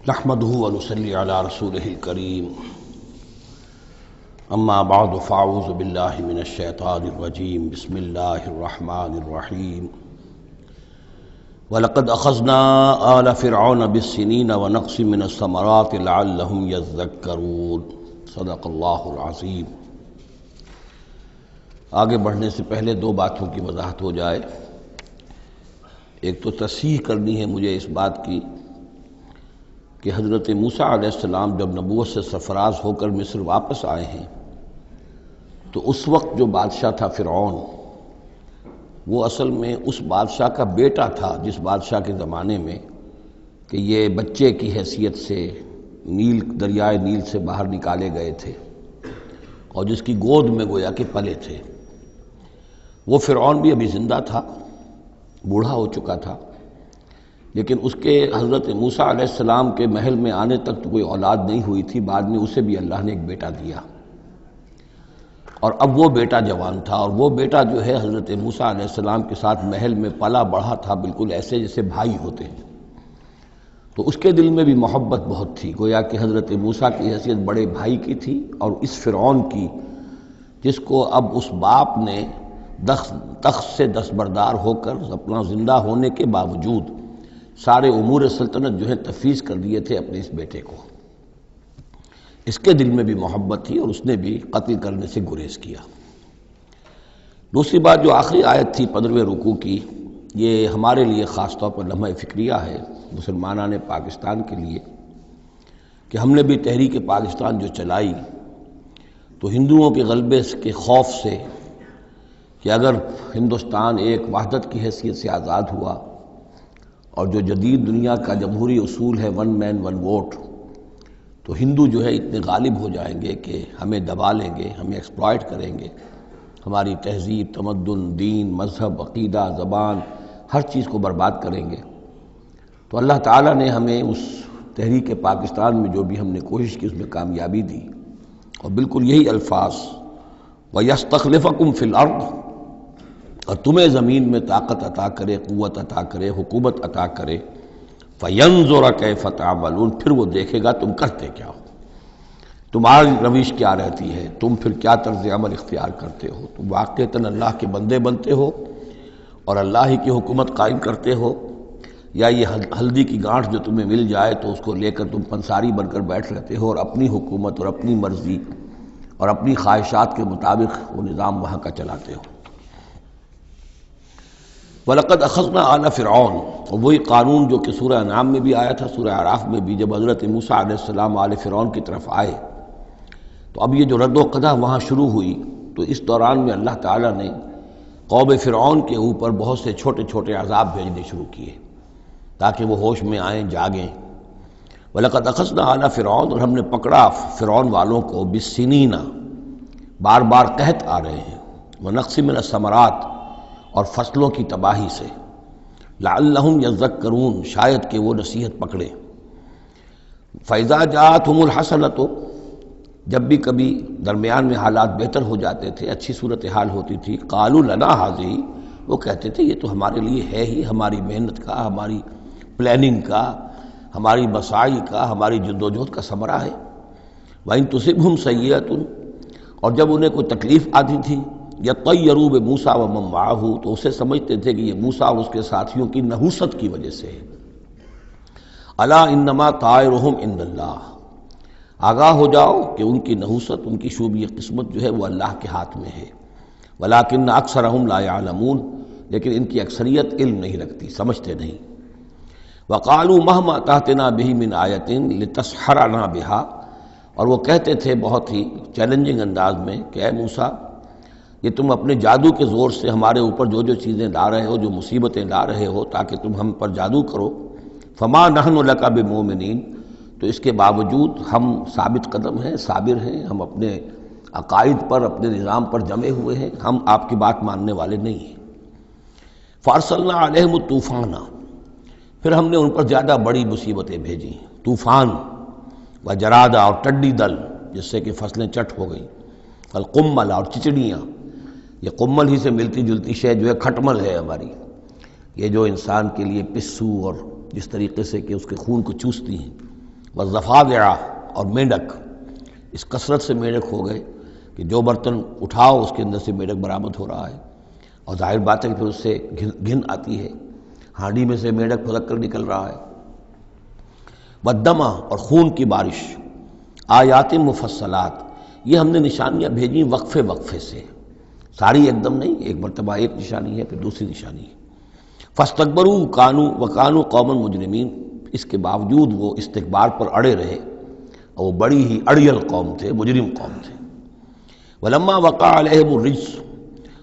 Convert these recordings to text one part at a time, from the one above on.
نحمده ونصلي على رسوله الكريم اما بعد فاعوذ بالله من الشيطان الرجيم بسم الله الرحمن الرحيم ولقد اخذنا آل فرعون بالسنين ونقص من الثمرات لعلهم يذكرون صدق اللہ العظیم۔ آگے بڑھنے سے پہلے دو باتوں کی وضاحت ہو جائے۔ ایک تو تصحیح کرنی ہے مجھے اس بات کی کہ حضرت موسیٰ علیہ السلام جب نبوت سے سرفراز ہو کر مصر واپس آئے ہیں تو اس وقت جو بادشاہ تھا فرعون، وہ اصل میں اس بادشاہ کا بیٹا تھا جس بادشاہ کے زمانے میں کہ یہ بچے کی حیثیت سے دریائے نیل سے باہر نکالے گئے تھے اور جس کی گود میں گویا کہ پلے تھے۔ وہ فرعون بھی ابھی زندہ تھا، بوڑھا ہو چکا تھا، لیکن اس کے حضرت موسیٰ علیہ السلام کے محل میں آنے تک تو کوئی اولاد نہیں ہوئی تھی۔ بعد میں اسے بھی اللہ نے ایک بیٹا دیا اور اب وہ بیٹا جوان تھا، اور وہ بیٹا جو ہے حضرت موسیٰ علیہ السلام کے ساتھ محل میں پلا بڑھا تھا، بالکل ایسے جیسے بھائی ہوتے ہیں۔ تو اس کے دل میں بھی محبت بہت تھی، گویا کہ حضرت موسیٰ کی حیثیت بڑے بھائی کی تھی، اور اس فرعون کی جس کو اب اس باپ نے تخت سے دستبردار ہو کر اپنا زندہ ہونے کے باوجود سارے امور سلطنت جو ہے تفویض کر دیے تھے اپنے اس بیٹے کو، اس کے دل میں بھی محبت تھی اور اس نے بھی قتل کرنے سے گریز کیا۔ دوسری بات جو آخری آیت تھی 15ویں رکوع کی، یہ ہمارے لیے خاص طور پر لمحہ فکریہ ہے، مسلمانان پاکستان کے لیے، کہ ہم نے بھی تحریک پاکستان جو چلائی تو ہندوؤں کے غلبے کے خوف سے کہ اگر ہندوستان ایک وحدت کی حیثیت سے آزاد ہوا اور جو جدید دنیا کا جمہوری اصول ہے ون مین ون ووٹ، تو ہندو جو ہے اتنے غالب ہو جائیں گے کہ ہمیں دبا لیں گے، ہمیں ایکسپلائٹ کریں گے، ہماری تہذیب، تمدن، دین، مذہب، عقیدہ، زبان، ہر چیز کو برباد کریں گے۔ تو اللہ تعالیٰ نے ہمیں اس تحریک پاکستان میں جو بھی ہم نے کوشش کی اس میں کامیابی دی، اور بالکل یہی الفاظ وَيَسْتَخْلِفَكُمْ فِي الْأَرْضِ، اور تمہیں زمین میں طاقت عطا کرے، قوت عطا کرے، حکومت عطا کرے، فَيَنْظُرَ كَيْفَ تَعْمَلُونَ، پھر وہ دیکھے گا تم کرتے کیا ہو، تمہاری روش کیا رہتی ہے، تم پھر کیا طرز عمل اختیار کرتے ہو، تم واقعتاً اللہ کے بندے بنتے ہو اور اللہ ہی کی حکومت قائم کرتے ہو، یا یہ ہلدی کی گانٹھ جو تمہیں مل جائے تو اس کو لے کر تم پنساری بن کر بیٹھ رہتے ہو اور اپنی حکومت اور اپنی مرضی اور اپنی خواہشات کے مطابق وہ نظام وہاں کا چلاتے ہو۔ وَلَقَدْ أَخَذْنَا آلَ فِرْعَوْنَ، اور وہی قانون جو کہ سورہ انعام میں بھی آیا تھا، سورہ اعراف میں بھی، جب حضرت موسیٰ علیہ السلام آل فرعون کی طرف آئے تو اب یہ جو رد و قدح وہاں شروع ہوئی، تو اس دوران میں اللہ تعالیٰ نے قوم فرعون کے اوپر بہت سے چھوٹے چھوٹے عذاب بھیجنے شروع کیے تاکہ وہ ہوش میں آئیں، جاگیں۔ وَلَقَدْ أَخَذْنَا آلَ فِرْعَوْنَ، اور ہم نے پکڑا فرعون والوں کو بِالسِّنِينَ، بار بار قحط آ رہے ہیں، وَنَقْصٍ مِّنَ الثَّمَرَاتِ، اور فصلوں کی تباہی سے، لعلہم یذکرون، شاید کہ وہ نصیحت پکڑے۔ فَإِذَا جَاءَتْهُمُ الْحَسَنَةُ، جب بھی کبھی درمیان میں حالات بہتر ہو جاتے تھے، اچھی صورتحال ہوتی تھی، قالوا لنا هذه، وہ کہتے تھے یہ تو ہمارے لیے ہے ہی، ہماری محنت کا، ہماری پلاننگ کا، ہماری مساعی کا، ہماری جدوجہد کا ثمرہ ہے۔ وَإِن تُصِبْهُمْ سَيِّئَةٌ، اور جب انہیں کوئی تکلیف آتی تھی، یطیروا بموسیٰ ومن معہ، تو اسے سمجھتے تھے کہ یہ موسیٰ اور اس کے ساتھیوں کی نحوست کی وجہ سے ہے۔ الا انما طائرہم عند اللہ، آگاہ ہو جاؤ کہ ان کی نحوست، ان کی شوبی قسمت جو ہے وہ اللہ کے ہاتھ میں ہے۔ ولکن اکثرہم لا یعلمون، لیکن ان کی اکثریت علم نہیں رکھتی، سمجھتے نہیں۔ وقالوا مہما تأتنا بہ من آیۃ لتسحرنا بہا، اور وہ کہتے تھے بہت ہی چیلنجنگ انداز میں کہ اے موسیٰ، یہ تم اپنے جادو کے زور سے ہمارے اوپر جو جو چیزیں لا رہے ہو، جو مصیبتیں لا رہے ہو تاکہ تم ہم پر جادو کرو، فما نحن لک بمؤمنین، تو اس کے باوجود ہم ثابت قدم ہیں، صابر ہیں، ہم اپنے عقائد پر، اپنے نظام پر جمے ہوئے ہیں، ہم آپ کی بات ماننے والے نہیں ہیں۔ فارسلنا علیہم الطوفان، پھر ہم نے ان پر زیادہ بڑی مصیبتیں بھیجیں، طوفان و جرادہ، اور ٹڈی دل جس سے کہ فصلیں چٹ ہو گئیں، القمل، اور چچڑیاں، یہ قمل ہی سے ملتی جلتی شے جو ہے کھٹمل ہے ہماری، یہ جو انسان کے لیے پسو اور جس طریقے سے کہ اس کے خون کو چوستی ہیں، والضفادع اور میںڈک، اس کثرت سے میںڈک ہو گئے کہ جو برتن اٹھاؤ اس کے اندر سے میںڈک برآمد ہو رہا ہے، اور ظاہر بات ہے کہ پھر اس سے گھن آتی ہے، ہانڈی میں سے میںڈک پھدک کر نکل رہا ہے۔ والدم اور خون کی بارش، آیات مفصلات، یہ ہم نے نشانیاں بھیجی وقفے وقفے سے، ساری ایک دم نہیں، ایک مرتبہ ایک نشانی ہے پھر دوسری نشانی ہے۔ فاستکبروا وکانوا قوما مجرمین، اس کے باوجود وہ استکبار پر اڑے رہے، اور وہ بڑی ہی اڑیل قوم تھے، مجرم قوم تھے۔ ولما وقع علیہم الرجس،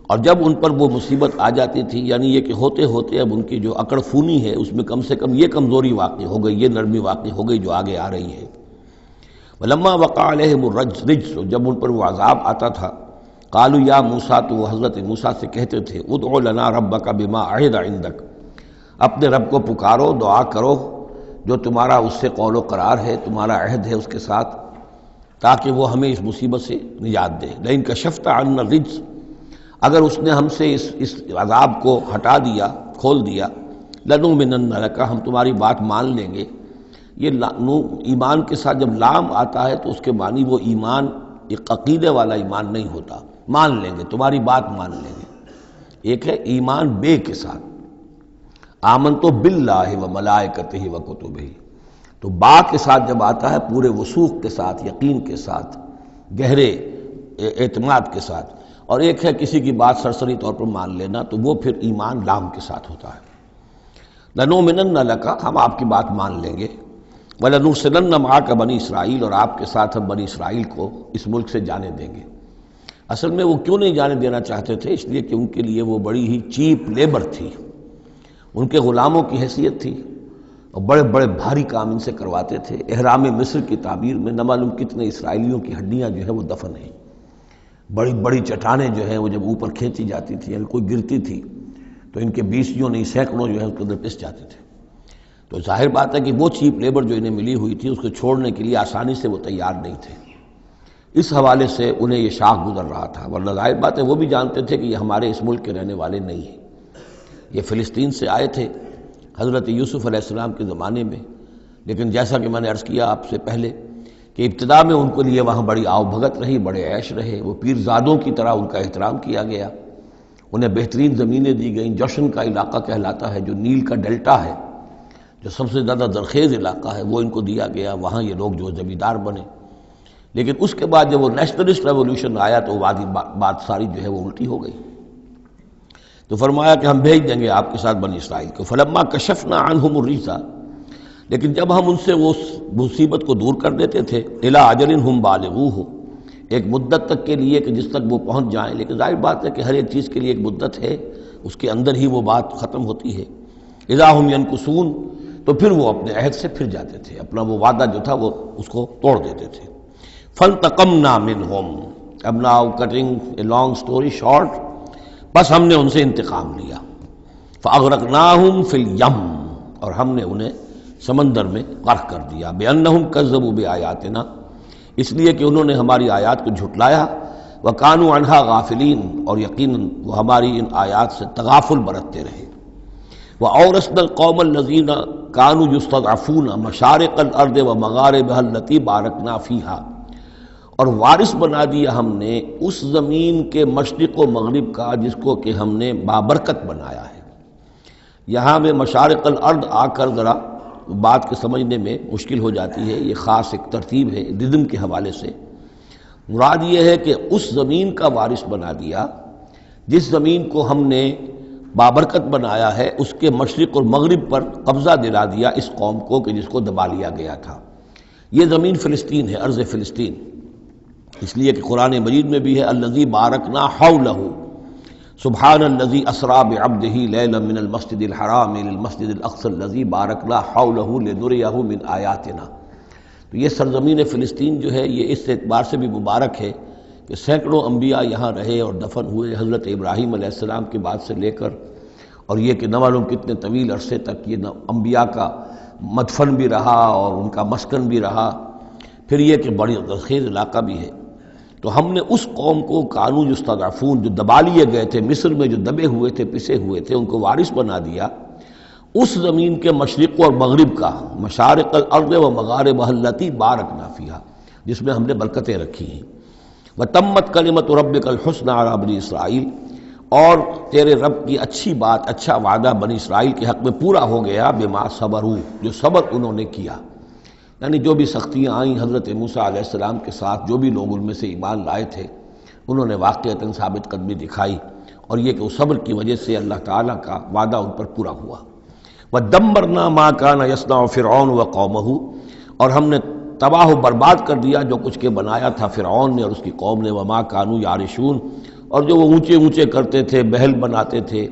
اور جب ان پر وہ مصیبت آ جاتی تھی، یعنی یہ کہ ہوتے ہوتے اب ان کی جو اکڑ فونی ہے اس میں کم سے کم یہ کمزوری واقع ہو گئی، یہ نرمی واقع ہو گئی جو آگے آ رہی ہے۔ ولما وقع علیہم الرجس، جب ان پر وہ عذاب آتا تھا، قالوا یا موسیٰ، تو وہ حضرت موسیٰ سے کہتے تھے، ادع لنا ربک بما عہد عندک، اپنے رب کو پکارو، دعا کرو جو تمہارا اس سے قول و قرار ہے، تمہارا عہد ہے اس کے ساتھ، تاکہ وہ ہمیں اس مصیبت سے نجات دے۔ لئن کشفت عنا الرجس، اگر اس نے ہم سے اس عذاب کو ہٹا دیا، کھول دیا، لنؤمنن لک، ہم تمہاری بات مان لیں گے۔ یہ ایمان کے ساتھ جب لام آتا ہے تو اس کے معنی وہ ایمان ایک عقیدے والا ایمان نہیں ہوتا، مان لیں گے، تمہاری بات مان لیں گے۔ ایک ہے ایمان بے کے ساتھ، آمنت باللہ و ملائکتہ و کتبہ، تو با کے ساتھ جب آتا ہے پورے وثوق کے ساتھ، یقین کے ساتھ، گہرے اعتماد کے ساتھ، اور ایک ہے کسی کی بات سرسری طور پر مان لینا، تو وہ پھر ایمان لام کے ساتھ ہوتا ہے۔ لنؤمنن لک، ہم آپ کی بات مان لیں گے، وَلَنُرْسِلَنَّ مَعَكَ بنی اسرائیل، اور آپ کے ساتھ ہم بنی اسرائیل کو اس ملک سے جانے دیں گے۔ اصل میں وہ کیوں نہیں جانے دینا چاہتے تھے؟ اس لیے کہ ان کے لیے وہ بڑی ہی چیپ لیبر تھی، ان کے غلاموں کی حیثیت تھی، اور بڑے بڑے بھاری کام ان سے کرواتے تھے۔ احرام مصر کی تعبیر میں نہ معلوم کتنے اسرائیلیوں کی ہڈیاں جو ہے وہ دفن ہیں، بڑی بڑی چٹانیں جو ہیں وہ جب اوپر کھینچی جاتی تھی، یعنی کوئی گرتی تھی تو ان کے بیسیوں نہیں سینکڑوں جو ہے اس کے اندر پس جاتے تھے۔ تو ظاہر بات ہے کہ وہ چیپ لیبر جو انہیں ملی ہوئی تھی اس کو چھوڑنے کے لیے آسانی سے وہ تیار نہیں تھے، اس حوالے سے انہیں یہ شاخ گزر رہا تھا، ورنہ ظاہر بات ہے وہ بھی جانتے تھے کہ یہ ہمارے اس ملک کے رہنے والے نہیں ہیں، یہ فلسطین سے آئے تھے حضرت یوسف علیہ السلام کے زمانے میں، لیکن جیسا کہ میں نے عرض کیا آپ سے پہلے کہ ابتدا میں ان کے لیے وہاں بڑی آؤ بھگت رہی، بڑے عیش رہے، وہ پیرزادوں کی طرح ان کا احترام کیا گیا، انہیں بہترین زمینیں دی گئیں، جوشن کا علاقہ کہلاتا ہے جو نیل کا ڈیلٹا ہے، جو سب سے زیادہ زرخیز علاقہ ہے، وہ ان کو دیا گیا، وہاں یہ لوگ جو زمیندار بنے۔ لیکن اس کے بعد جب وہ نیشنلسٹ ریولوشن آیا تو بات ساری جو ہے وہ الٹی ہو گئی، تو فرمایا کہ ہم بھیج دیں گے آپ کے ساتھ بنی اسرائیل کو۔ فلما کشفنا عنہم الرجس، لیکن جب ہم ان سے وہ مصیبت کو دور کر دیتے تھے، الی اجل ہم بالغوہ، ایک مدت تک کے لیے کہ جس تک وہ پہنچ جائیں، لیکن ظاہر بات ہے کہ ہر ایک چیز کے لیے ایک مدت ہے، اس کے اندر ہی وہ بات ختم ہوتی ہے۔ اذا ہم ینکثون، تو پھر وہ اپنے عہد سے پھر جاتے تھے، اپنا وہ وعدہ جو تھا وہ اس کو توڑ دیتے تھے۔ فانتقمنا منہم، اب now cutting a long story short, بس ہم نے ان سے انتقام لیا۔ فاغرقناہم فی الیم، اور ہم نے انہیں سمندر میں غرق کر دیا، بانہم کذبوا بآیاتنا، اس لیے کہ انہوں نے ہماری آیات کو جھٹلایا، وکانوا عنہا غافلین، اور یقیناً وہ ہماری ان آیات سے تغافل برتتے رہے۔ وَأَوْرَثْنَا الْقَوْمَ الَّذِينَ كَانُوا يُسْتَضْعَفُونَ مَشَارِقَ الْأَرْضِ وَمَغَارِبَهَا الَّتِي بَارَكْنَا فِيهَا، اور وارث بنا دیا ہم نے اس زمین کے مشرق و مغرب کا جس کو کہ ہم نے بابرکت بنایا ہے۔ یہاں میں مشارق الارض آ کر ذرا بات کے سمجھنے میں مشکل ہو جاتی ہے، یہ خاص ایک ترتیب ہے رزم کے حوالے سے۔ مراد یہ ہے کہ اس زمین کا وارث بنا دیا جس زمین کو ہم نے بابرکت بنایا ہے، اس کے مشرق اور مغرب پر قبضہ دلا دیا اس قوم کو کہ جس کو دبا لیا گیا تھا۔ یہ زمین فلسطین ہے، ارض فلسطین، اس لیے کہ قرآن مجید میں بھی ہے الذی بارکنا حولہ، سبحان الذی اسری بعبدہ لیلا من المسجد الحرام الی المسجد الاقصی الذی بارکنا حولہ لنریہ من آیاتنا۔ تو یہ سرزمین فلسطین جو ہے یہ اس اعتبار سے بھی مبارک ہے کہ سینکڑوں انبیاء یہاں رہے اور دفن ہوئے، حضرت ابراہیم علیہ السلام کے بعد سے لے کر، اور یہ کہ نہ معلوم کتنے طویل عرصے تک یہ انبیاء کا مدفن بھی رہا اور ان کا مسکن بھی رہا، پھر یہ کہ بڑی زرخیز علاقہ بھی ہے۔ تو ہم نے اس قوم کو کانوا یستضعفون، جو دبا لیے گئے تھے مصر میں، جو دبے ہوئے تھے، پسے ہوئے تھے، ان کو وارث بنا دیا، اس زمین کے مشرق اور مغرب کا، مشارق الارض و مغاربہ التی بارکنا فیہا، جس میں ہم نے برکتیں رکھی ہیں۔ وتمت کلمۃ ربک الحسنی علی بنی اسرائیل، اور تیرے رب کی اچھی بات، اچھا وعدہ بنی اسرائیل کے حق میں پورا ہو گیا، بما صبروا، جو صبر انہوں نے کیا، یعنی جو بھی سختیاں آئیں حضرت موسیٰ علیہ السلام کے ساتھ، جو بھی لوگ ان میں سے ایمان لائے تھے انہوں نے واقعتاً ثابت قدمی دکھائی، اور یہ کہ اس صبر کی وجہ سے اللہ تعالیٰ کا وعدہ ان پر پورا ہوا۔ وَدَمَّرْنَا مَا كَانَ يَصْنَعُ فِرْعَوْنُ وَقَوْمُهُ، اور ہم نے تباہ و برباد کر دیا جو کچھ کے بنایا تھا فرعون نے اور اس کی قوم نے، وَمَا كَانُوا يَعْرِشُونَ، اور جو وہ اونچے اونچے کرتے تھے، محل بناتے تھے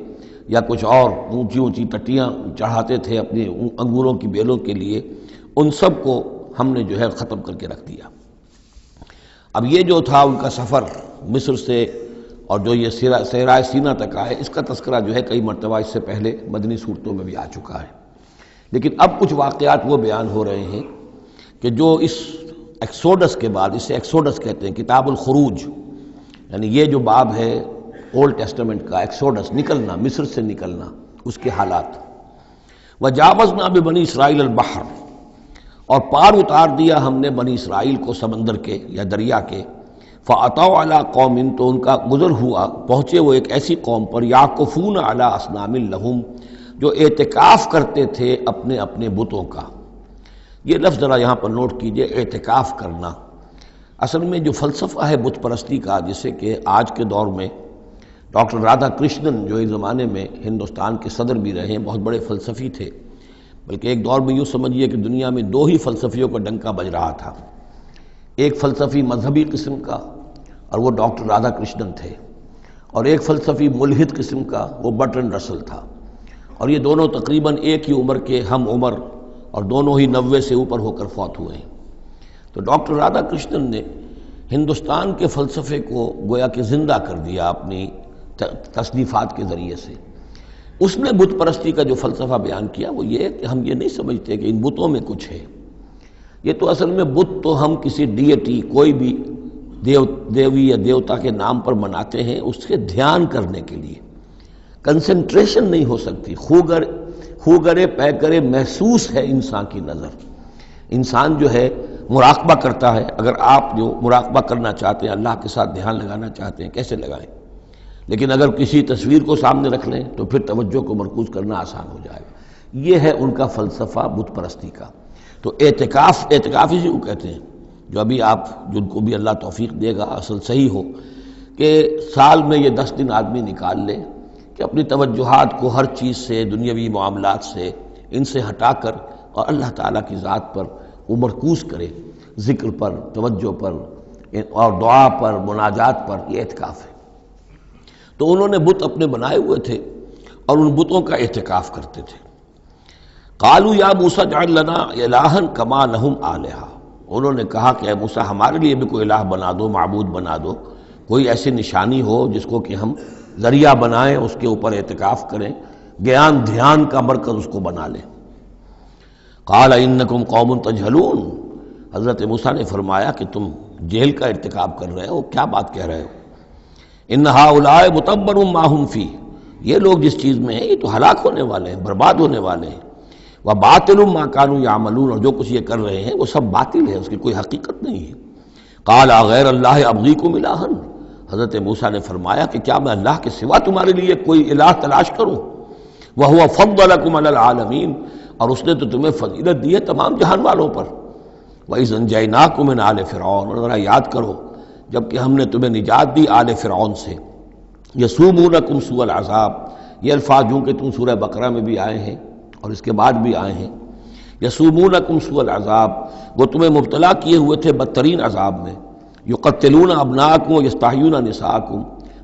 یا کچھ اور اونچی اونچی ٹٹیاں چڑھاتے تھے اپنے انگوروں کی بیلوں کے لیے، ان سب کو ہم نے جو ہے ختم کر کے رکھ دیا۔ اب یہ جو تھا ان کا سفر مصر سے اور جو یہ صحرائے سینا تک آئے، اس کا تذکرہ جو ہے کئی مرتبہ اس سے پہلے مدنی صورتوں میں بھی آ چکا ہے، لیکن اب کچھ واقعات وہ بیان ہو رہے ہیں کہ جو اس ایکسوڈس کے بعد، اسے ایکسوڈس کہتے ہیں، کتاب الخروج، یعنی یہ جو باب ہے اولڈ ٹیسٹمنٹ کا، ایکسوڈس، نکلنا، مصر سے نکلنا، اس کے حالات۔ وَجَاوَزْنَا بِبَنِي إِسْرَائِيلَ الْبَحْرَ، اور پار اتار دیا ہم نے بنی اسرائیل کو سمندر کے یا دریا کے، فَأَتَوْا عَلَىٰ قَوْمٍ، تو ان کا گزر ہوا، پہنچے وہ ایک ایسی قوم پر، يَعْكُفُونَ عَلَىٰ أَصْنَامٍ لَهُمْ، جو اعتکاف کرتے تھے اپنے اپنے بتوں کا۔ یہ لفظ ذرا یہاں پر نوٹ کیجئے، اعتکاف کرنا۔ اصل میں جو فلسفہ ہے بت پرستی کا، جسے کہ آج کے دور میں ڈاکٹر رادھا کرشنن، جو ایک زمانے میں ہندوستان کے صدر بھی رہے ہیں، بہت بڑے فلسفی تھے، بلکہ ایک دور میں یوں سمجھیے کہ دنیا میں دو ہی فلسفیوں کا ڈنکا بج رہا تھا، ایک فلسفی مذہبی قسم کا اور وہ ڈاکٹر رادھا کرشنن تھے، اور ایک فلسفی ملحد قسم کا وہ برٹرنڈ رسل تھا، اور یہ دونوں تقریباً ایک ہی عمر کے ہم عمر، اور دونوں ہی 90 سے اوپر ہو کر فوت ہوئے ہیں۔ تو ڈاکٹر رادھا کرشنن نے ہندوستان کے فلسفے کو گویا کہ زندہ کر دیا اپنی تصنیفات کے ذریعے سے۔ اس نے بت پرستی کا جو فلسفہ بیان کیا وہ یہ کہ ہم یہ نہیں سمجھتے کہ ان بتوں میں کچھ ہے، یہ تو اصل میں بت تو ہم کسی ڈیٹی، کوئی بھی دیوی یا دیوتا کے نام پر مناتے ہیں، اس کے دھیان کرنے کے لیے، کنسنٹریشن نہیں ہو سکتی، خوگرے پیکرے محسوس ہے انسان کی نظر۔ انسان جو ہے مراقبہ کرتا ہے، اگر آپ جو مراقبہ کرنا چاہتے ہیں، اللہ کے ساتھ دھیان لگانا چاہتے ہیں، کیسے لگائیں؟ لیکن اگر کسی تصویر کو سامنے رکھ لیں تو پھر توجہ کو مرکوز کرنا آسان ہو جائے گا۔ یہ ہے ان کا فلسفہ بت پرستی کا۔ تو اعتکاف اسی کو کہتے ہیں، جو ابھی آپ جن کو بھی اللہ توفیق دے گا اصل صحیح ہو کہ سال میں یہ 10 دن آدمی نکال لے کہ اپنی توجہات کو ہر چیز سے، دنیاوی معاملات سے، ان سے ہٹا کر اور اللہ تعالیٰ کی ذات پر وہ مرکوز کرے، ذکر پر، توجہ پر اور دعا پر، مناجات پر، یہ اعتکاف ہے۔ تو انہوں نے بت اپنے بنائے ہوئے تھے اور ان بتوں کا اعتکاف کرتے تھے۔ قالوا یا موسیٰ اجعل لنا الہا کما لہم آلہہ، انہوں نے کہا کہ اے موسیٰ ہمارے لیے بھی کوئی الہ بنا دو، معبود بنا دو، کوئی ایسی نشانی ہو جس کو کہ ہم ذریعہ بنائیں، اس کے اوپر اعتکاف کریں، گیان دھیان کا مرکز اس کو بنا لیں۔ قال انکم قوم تجہلون، حضرت موسیٰ نے فرمایا کہ تم جہل کا ارتکاب کر رہے ہو، کیا بات کہہ رہے ہو؟ ان ہؤلاء متبر ما هم فیہ، یہ لوگ جس چیز میں ہیں یہ تو ہلاک ہونے والے ہیں، برباد ہونے والے ہیں۔ وباطل ما كانوا يعملون، اور جو کچھ یہ کر رہے ہیں وہ سب باطل ہے، اس کی کوئی حقیقت نہیں ہے۔ قال غیر اللہ ابغیکم الہا، حضرت موسیٰ نے فرمایا کہ کیا میں اللہ کے سوا تمہارے لیے کوئی الہ تلاش کروں؟ وہو فضلکم علی العالمین، اور اس نے تو تمہیں فضیلت دی ہے تمام جہان والوں پر۔ وَإِذْ أَنْجَيْنَاكُمْ مِنْ آلِ فِرْعَوْنَ، اور ذرا یاد کرو جب کہ ہم نے تمہیں نجات دی آل فرعون سے۔ یسومونکم سوء العذاب، یہ الفاظ جو کہ تم سورہ بقرہ میں بھی آئے ہیں اور اس کے بعد بھی آئے ہیں۔ یسومونکم سوء العذاب، وہ تمہیں مبتلا کیے ہوئے تھے بدترین عذاب میں۔ یقتلون ابناءکم ویستحیون نساءکم،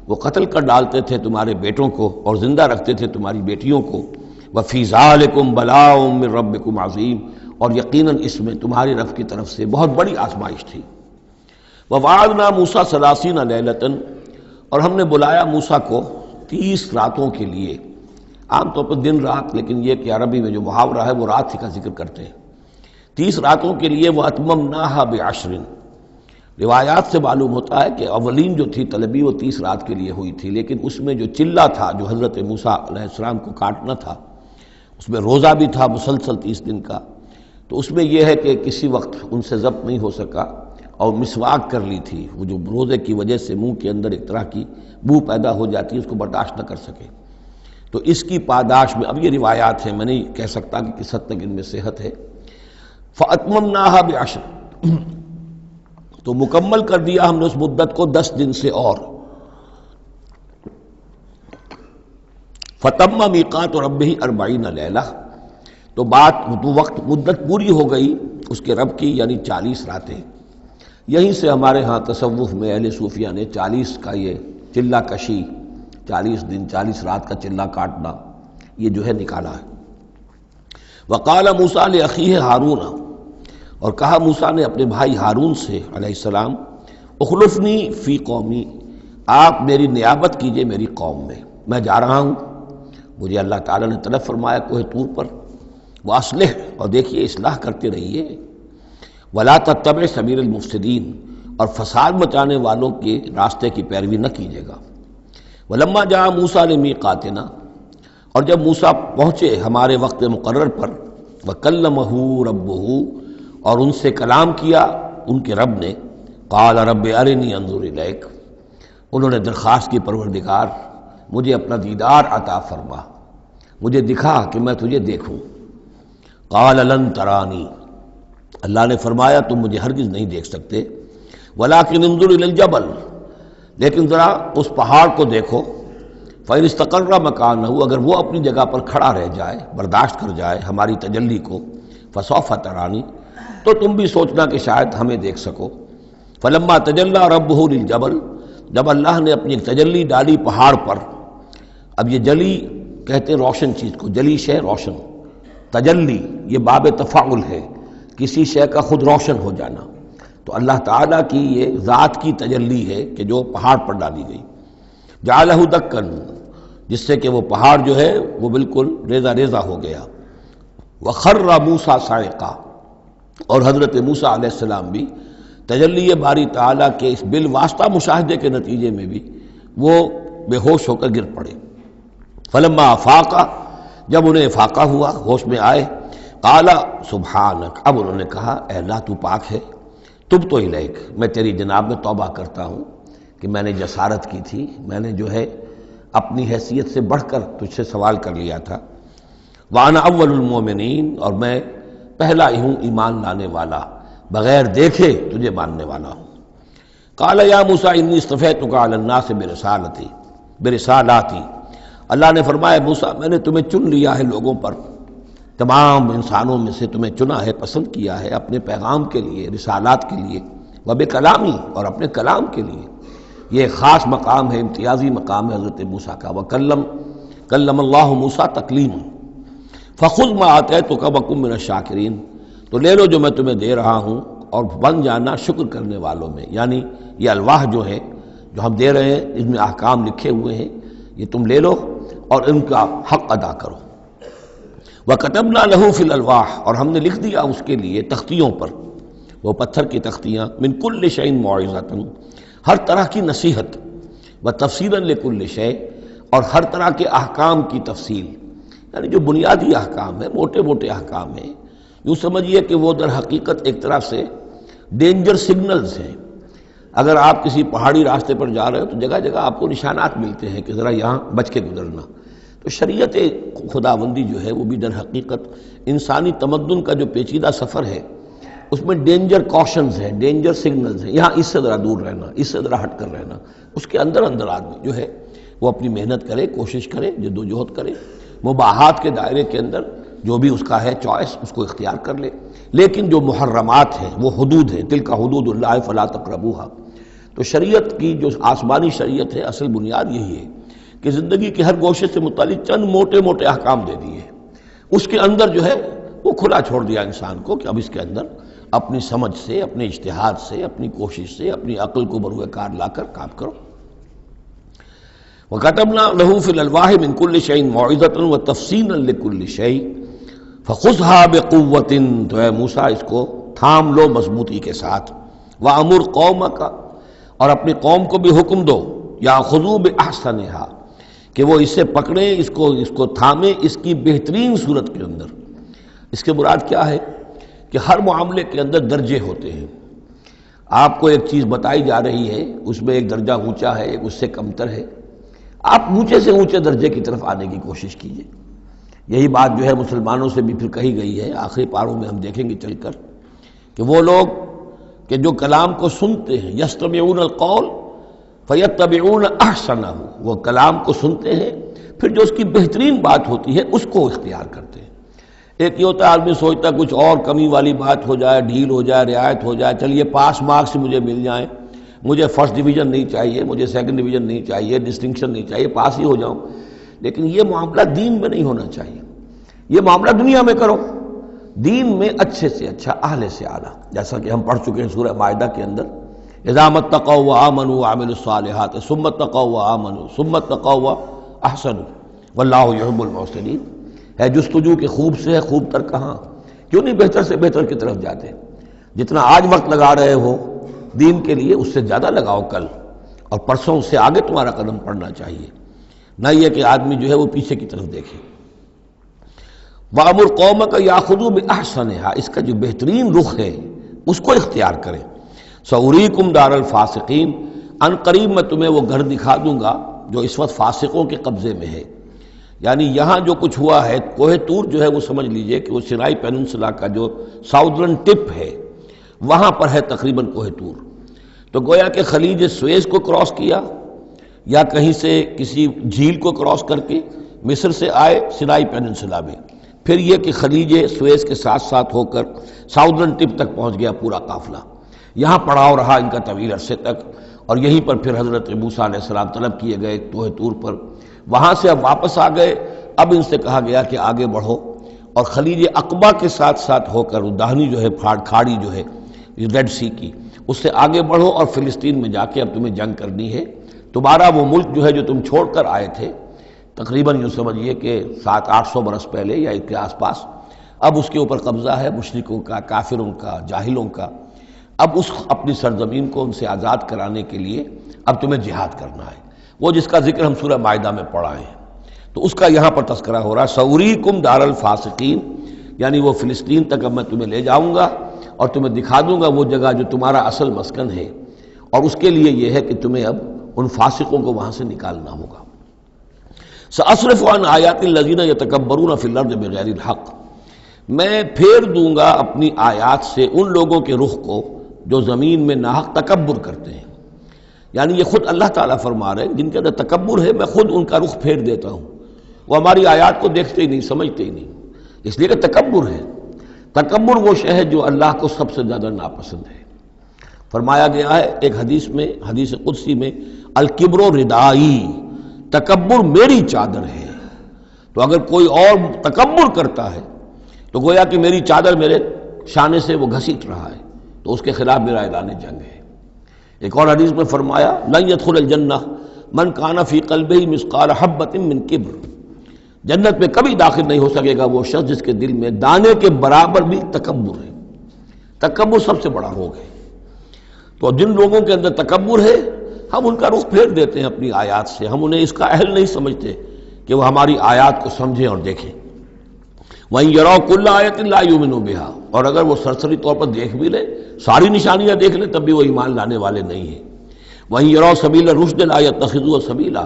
وہ قتل کر ڈالتے تھے تمہارے بیٹوں کو اور زندہ رکھتے تھے تمہاری بیٹیوں کو۔ وفی ذالکم بلاء من ربکم عظیم، اور یقیناً اس میں تمہاری رب کی طرف سے بہت بڑی آزمائش تھی۔ وَوَعَدْنَا مُوسَىٰ 30 لَيْلَةً، اور ہم نے بلایا موسیٰ کو 30 راتوں کے لیے، عام طور پر دن رات، لیکن یہ کہ عربی میں جو محاورہ ہے وہ رات ہی کا ذکر کرتے ہیں۔ 30 راتوں کے لیے وَأَتْمَمْنَاهَا بِعَشْرٍ، روایات سے معلوم ہوتا ہے کہ اولین جو تھی طلبی وہ 30 رات کے لیے ہوئی تھی، لیکن اس میں جو چلہ تھا جو حضرت موسیٰ علیہ السلام کو کاٹنا تھا، اس میں روزہ بھی تھا مسلسل 30 دن کا، تو اس میں یہ ہے کہ کسی وقت ان سے ضبط نہیں ہو سکا اور مسواک کر لی تھی، وہ جو روزے کی وجہ سے منہ کے اندر ایک طرح کی بو پیدا ہو جاتی ہے، اس کو برداشت نہ کر سکے، تو اس کی پاداش میں، اب یہ روایات ہیں، میں نہیں کہہ سکتا کہ کس حد تک ان میں صحت ہے، فَأَتْمَمْنَاهَا بِعَشْرٍ، تو مکمل کر دیا ہم نے اس مدت کو 10 دن سے اور، فَتَمَّ مِيقَاتُ رَبِّهِ 40 لَيْلَةً، تو وقت مدت پوری ہو گئی اس کے رب کی، یعنی 40 راتیں۔ یہیں سے ہمارے ہاں تصوف میں اہل صوفیہ نے 40 کا یہ چلہ کشی، 40 دن 40 رات کا چلہ کاٹنا، یہ جو ہے نکالا ہے۔ وقال موسیٰ لأخیہ ہارون، اور کہا موسیٰ نے اپنے بھائی ہارون سے علیہ السلام، اخلفنی فی قومی، آپ میری نیابت کیجئے میری قوم میں جا رہا ہوں، مجھے اللہ تعالیٰ نے طلب فرمایا کوہ طور پر، واصلح، اور دیکھیے اصلاح کرتے رہیے، ولا تتبع سبیل المفسدین، اور فساد مچانے والوں کے راستے کی پیروی نہ کیجیے گا۔ ولما جاء موسیٰ لمیقاتنا، اور جب موسیٰ پہنچے ہمارے وقت مقرر پر، وکلمہ ربہ، اور ان سے کلام کیا ان کے رب نے، قال رب ارنی انظر الیک، انہوں نے درخواست کی پروردگار مجھے اپنا دیدار عطا فرما، مجھے دکھا کہ میں تجھے دیکھوں۔ قال لن ترانی، اللہ نے فرمایا تم مجھے ہرگز نہیں دیکھ سکتے، ولکن انظر الی الجبل، لیکن ذرا اس پہاڑ کو دیکھو، فإن استقر مکانہ، اگر وہ اپنی جگہ پر کھڑا رہ جائے، برداشت کر جائے ہماری تجلی کو، فسوف ترانی، تو تم بھی سوچنا کہ شاید ہمیں دیکھ سکو۔ فلما تجلی ربہ للجبل، جب اللہ نے اپنی تجلی ڈالی پہاڑ پر، اب یہ جلی کہتے ہیں روشن چیز کو، جلی شے روشن، تجلی یہ باب تفاعل ہے، کسی شے کا خود روشن ہو جانا، تو اللہ تعالیٰ کی یہ ذات کی تجلی ہے کہ جو پہاڑ پر ڈالی گئی، جعلہ دکن، جس سے کہ وہ پہاڑ جو ہے وہ بالکل ریزہ ریزہ ہو گیا، وخر موسیٰ صاعقا، اور حضرت موسیٰ علیہ السلام بھی تجلی باری تعالیٰ کے اس بالواسطہ مشاہدے کے نتیجے میں بھی وہ بے ہوش ہو کر گر پڑے۔ فلما افاقا، جب انہیں افاقہ ہوا، ہوش میں آئے، قال سبحانک، اب انہوں نے کہا اے اللہ تو پاک ہے، تبت الیک، میں تیری جناب میں توبہ کرتا ہوں کہ میں نے جسارت کی تھی، میں نے جو ہے اپنی حیثیت سے بڑھ کر تجھ سے سوال کر لیا تھا، وانا اول المومنین، اور میں پہلا ہی ہوں ایمان لانے والا، بغیر دیکھے تجھے ماننے والا ہوں۔ قال یا موسیٰ انی اصطفیتک علی الناس برسالاتی، اللہ نے فرمایا موسیٰ میں نے تمہیں چن لیا ہے لوگوں پر، تمام انسانوں میں سے تمہیں چنا ہے، پسند کیا ہے اپنے پیغام کے لیے، رسالات کے لیے، وبکلامی، اور اپنے کلام کے لیے، یہ ایک خاص مقام ہے، امتیازی مقام ہے حضرت موسیٰ کا، کلم اللہ موسیٰ تکلیما، فخذ ما آتیتک وکن من الشاکرین، تو لے لو جو میں تمہیں دے رہا ہوں اور بن جانا شکر کرنے والوں میں، یعنی یہ الواح جو ہے جو ہم دے رہے ہیں اس میں احکام لکھے ہوئے ہیں، یہ تم لے لو اور ان کا حق ادا کرو۔ وَكَتَبْنَا لَهُ فِي الْأَلْوَاحِ، اور ہم نے لکھ دیا اس کے لیے تختیوں پر، وہ پتھر کی تختیاں، مِن كُلِّ شَيْءٍ مَوْعِظَةً، ہر طرح کی نصیحت، وَتَفْصِيلًا لِكُلِّ شَيْءٍ، اور ہر طرح کے احکام کی تفصیل، یعنی جو بنیادی احکام ہیں، موٹے موٹے احکام ہیں، یوں سمجھیے کہ وہ در حقیقت ایک طرح سے ڈینجر سگنلز ہیں۔ اگر آپ کسی پہاڑی راستے پر جا رہے ہو تو جگہ جگہ آپ کو نشانات ملتے ہیں کہ ذرا یہاں بچ کے گزرنا، تو شریعت خداوندی جو ہے وہ بھی در حقیقت انسانی تمدن کا جو پیچیدہ سفر ہے اس میں ڈینجر کوشنز ہیں، ڈینجر سگنلز ہیں، یہاں اس سے ذرا دور رہنا، اس سے ذرا ہٹ کر رہنا، اس کے اندر اندر آدمی جو ہے وہ اپنی محنت کرے، کوشش کرے، جدوجہد کرے، مباحات کے دائرے کے اندر جو بھی اس کا ہے چوائس اس کو اختیار کر لے، لیکن جو محرمات ہیں وہ حدود ہیں، تلک حدود اللہ فلا تقربوها، تو شریعت کی جو آسمانی شریعت ہے اصل بنیاد یہی ہے کہ زندگی کے ہر گوشے سے متعلق چند موٹے موٹے احکام دے دیے، اس کے اندر جو ہے وہ کھلا چھوڑ دیا انسان کو کہ اب اس کے اندر اپنی سمجھ سے، اپنے اجتہاد سے، اپنی کوشش سے، اپنی عقل کو بروئے کار لا کر کام کرو۔ وَكَتَبْنَا لَهُ فِي الْأَلْوَاحِ مِن كُلِّ شَيْءٍ مَوْعِظَةً وَتَفْصِيلًا لِكُلِّ شَيْءٍ فَخُذْهَا بِقُوَّةٍ، تو اے موسیٰ اس کو تھام لو مضبوطی کے ساتھ، وَأَمُرْ قَوْمَكَ، اور اپنی قوم کو بھی حکم دو، یَأْخُذُوا بِأَحْسَنِهَا، کہ وہ اسے پکڑیں، اس کو تھامیں اس کی بہترین صورت کے اندر۔ اس کے مراد کیا ہے کہ ہر معاملے کے اندر درجے ہوتے ہیں۔ آپ کو ایک چیز بتائی جا رہی ہے، اس میں ایک درجہ اونچا ہے، ایک اس سے کمتر ہے، آپ اونچے سے اونچے درجے کی طرف آنے کی کوشش کیجیے۔ یہی بات جو ہے مسلمانوں سے بھی پھر کہی گئی ہے، آخری پاروں میں ہم دیکھیں گے چل کر کہ وہ لوگ کہ جو کلام کو سنتے ہیں، یستمعون القول فیتبعون احسنہ، وہ کلام کو سنتے ہیں پھر جو اس کی بہترین بات ہوتی ہے اس کو اختیار کرتے ہیں۔ ایک یہ ہوتا ہے آدمی سوچتا ہے کچھ اور کمی والی بات ہو جائے، ڈھیل ہو جائے، رعایت ہو جائے، چلیے پاس مارکس مجھے مل جائیں، مجھے فرسٹ ڈویژن نہیں چاہیے، مجھے سیکنڈ ڈویژن نہیں چاہیے، ڈسٹنکشن نہیں چاہیے، پاس ہی ہو جاؤں۔ لیکن یہ معاملہ دین میں نہیں ہونا چاہیے، یہ معاملہ دنیا میں کرو، دین میں اچھے سے اچھا، اعلی سے اعلیٰ، جیسا کہ ہم پڑھ چکے ہیں سورہ مائدہ کے اندر، اذا اتقوا وآمنوا وعملوا الصالحات ثم اتقوا وآمنوا ثم اتقوا واحسنوا واللہ یحب المحسنین۔ ہے جستجو کہ خوب سے ہے خوب تر کہاں، کیوں نہیں بہتر سے بہتر کی طرف جاتے؟ جتنا آج وقت لگا رہے ہو دین کے لیے اس سے زیادہ لگاؤ کل، اور پرسوں اس سے آگے تمہارا قدم پڑنا چاہیے، نہ یہ کہ آدمی جو ہے وہ پیچھے کی طرف دیکھے۔ وَأَمُرْ قَوْمَكَ يَأْخُذُوا بِأَحْسَنِهَا، اس کا جو بہترین رخ ہے اس کو اختیار کریں۔ سَأُرِيكُمْ دَارَ الْفَاسِقِينَ، ان قریب میں تمہیں وہ گھر دکھا دوں گا جو اس وقت فاسقوں کے قبضے میں ہے۔ یعنی یہاں جو کچھ ہوا ہے، کوہ طور جو ہے وہ سمجھ لیجئے کہ وہ سینائی پیننسلا کا جو ساؤدرن ٹپ ہے وہاں پر ہے تقریباً کوہ طور۔ تو گویا کہ خلیج سویز کو کراس کیا یا کہیں سے کسی جھیل کو کراس کر کے مصر سے آئے سینائی پیننسلا میں، پھر یہ کہ خلیج سویز کے ساتھ ساتھ ہو کر ساؤدرن ٹپ تک پہنچ گیا پورا قافلہ، یہاں پڑاؤ رہا ان کا طویل عرصے تک، اور یہیں پر پھر حضرت موسیٰ علیہ السلام طلب کیے گئے کوہ طور پر، وہاں سے اب واپس آ گئے۔ اب ان سے کہا گیا کہ آگے بڑھو، اور خلیج عقبہ کے ساتھ ساتھ ہو کر داہنی جو ہے کھاڑی جو ہے ریڈ سی کی، اس سے آگے بڑھو اور فلسطین میں جا کے اب تمہیں جنگ کرنی ہے۔ تمہارا وہ ملک جو ہے جو تم چھوڑ کر آئے تھے تقریباً یوں سمجھیے کہ 700-800 برس پہلے یا اس کے آس پاس، اب اس کے اوپر قبضہ ہے مشرکوں کا، کافروں کا، جاہلوں کا۔ اب اس اپنی سرزمین کو ان سے آزاد کرانے کے لیے اب تمہیں جہاد کرنا ہے، وہ جس کا ذکر ہم سورہ مائدہ میں پڑھا ہے، تو اس کا یہاں پر تذکرہ ہو رہا ہے۔ سأُرِيكُمْ دَارَ الْفَاسِقِينَ، یعنی وہ فلسطین تک اب میں تمہیں لے جاؤں گا اور تمہیں دکھا دوں گا وہ جگہ جو تمہارا اصل مسکن ہے، اور اس کے لیے یہ ہے کہ تمہیں اب ان فاسقوں کو وہاں سے نکالنا ہوگا۔ سأصرف عن آیات الذین یتکبرون فی الارض بغیر الحق، میں پھیر دوں گا اپنی آیات سے ان لوگوں کے رخ کو جو زمین میں ناحق تکبر کرتے ہیں۔ یعنی یہ خود اللہ تعالیٰ فرما رہے ہیں جن کے اندر تکبر ہے میں خود ان کا رخ پھیر دیتا ہوں، وہ ہماری آیات کو دیکھتے ہی نہیں، سمجھتے ہی نہیں، اس لیے کہ تکبر ہے۔ تکبر وہ شے ہے جو اللہ کو سب سے زیادہ ناپسند ہے۔ فرمایا گیا ہے ایک حدیث میں، حدیث قدسی میں، الکبر ردائی، تکبر میری چادر ہے۔ تو اگر کوئی اور تکبر کرتا ہے تو گویا کہ میری چادر میرے شانے سے وہ گھسیٹ رہا ہے، تو اس کے خلاف میرا اعلان جنگ ہے۔ ایک اور حدیث میں فرمایا لن يدخل الجنہ من کان فی قلبہ مثقال حبۃ من کبر، جنت میں کبھی داخل نہیں ہو سکے گا وہ شخص جس کے دل میں دانے کے برابر بھی تکبر ہے۔ تکبر سب سے بڑا روگ ہے۔ تو جن لوگوں کے اندر تکبر ہے ہم ان کا رخ پھیر دیتے ہیں اپنی آیات سے، ہم انہیں اس کا اہل نہیں سمجھتے کہ وہ ہماری آیات کو سمجھیں اور دیکھیں۔ وَإِن يَرَوْا كُلَّ آیَةٍ لَا يُؤْمِنُوا بِهَا، اور اگر وہ سرسری طور پر دیکھ بھی لیں، ساری نشانیاں دیکھ لیں، تب بھی وہ ایمان لانے والے نہیں ہیں۔ وَإِن يَرَوْا سَبِيلَ الرُّشْدِ لَا يَتَّخِذُوهُ سَبِيلًا،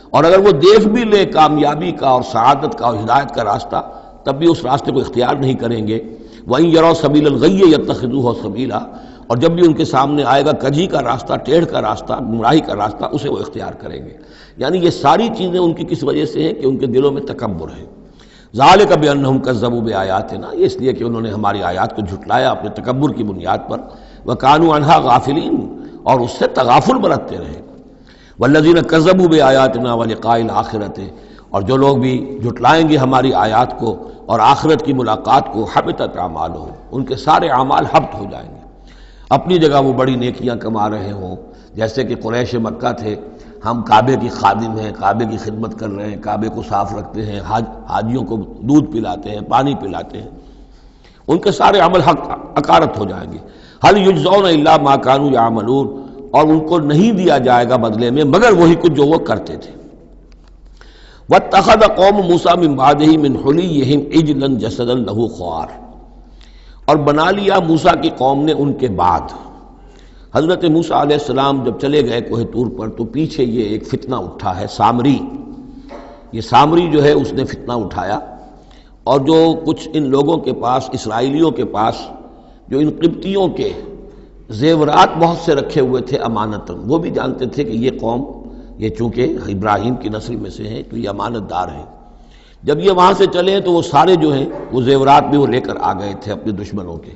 اور اگر وہ دیکھ بھی لیں کامیابی کا اور سعادت کا اور ہدایت کا راستہ، تب بھی اس راستے کو اختیار نہیں کریں گے۔ وَإِن يَرَوْا سَبِيلَ الْغَيِّ يَتَّخِذُوهُ سَبِيلًا، اور جب بھی ان کے سامنے آئے گا کجی کا راستہ، ٹیڑھ کا راستہ، گمراہی کا راستہ، اسے وہ اختیار کریں گے۔ یعنی یہ ساری چیزیں ان کی کس وجہ سے ہیں کہ ان کے دلوں میں تکبر ہے۔ ذالک بانہم کذبوا بآیاتنا، یہ اس لیے کہ انہوں نے ہماری آیات کو جھٹلایا اپنے تکبر کی بنیاد پر، وکانوا عنہا غافلین، اور اس سے تغافل برتتے رہے۔ والذین کذبوا بآیاتنا ولقاء الآخرۃ، اور جو لوگ بھی جھٹلائیں گے ہماری آیات کو اور آخرت کی ملاقات کو، حبطت اعمالہم، ان کے سارے اعمال حبط ہو جائیں گے۔ اپنی جگہ وہ بڑی نیکیاں کما رہے ہوں، جیسے کہ قریش مکہ تھے، ہم کعبے کی خادم ہیں، کعبے کی خدمت کر رہے ہیں، کعبے کو صاف رکھتے ہیں، حاجیوں کو دودھ پلاتے ہیں، پانی پلاتے ہیں، ان کے سارے عمل حقارت ہو جائیں گے۔ هل یجزون الا ما كانوا يعملون، اور ان کو نہیں دیا جائے گا بدلے میں مگر وہی کچھ جو وہ کرتے تھے۔ واتخذ قوم موسیٰ من بعدہ من حلیہم عجلا جسدا لہ خوار، اور بنا لیا موسیٰ کی قوم نے ان کے بعد، حضرت موسیٰ علیہ السلام جب چلے گئے کوہ طور پر تو پیچھے یہ ایک فتنہ اٹھا ہے سامری، یہ سامری جو ہے اس نے فتنہ اٹھایا، اور جو کچھ ان لوگوں کے پاس، اسرائیلیوں کے پاس جو ان قبطیوں کے زیورات بہت سے رکھے ہوئے تھے امانتاً، وہ بھی جانتے تھے کہ یہ قوم، یہ چونکہ ابراہیم کی نسل میں سے ہیں تو یہ امانت دار ہیں، جب یہ وہاں سے چلے تو وہ سارے جو ہیں وہ زیورات بھی وہ لے کر آ گئے تھے اپنے دشمنوں کے،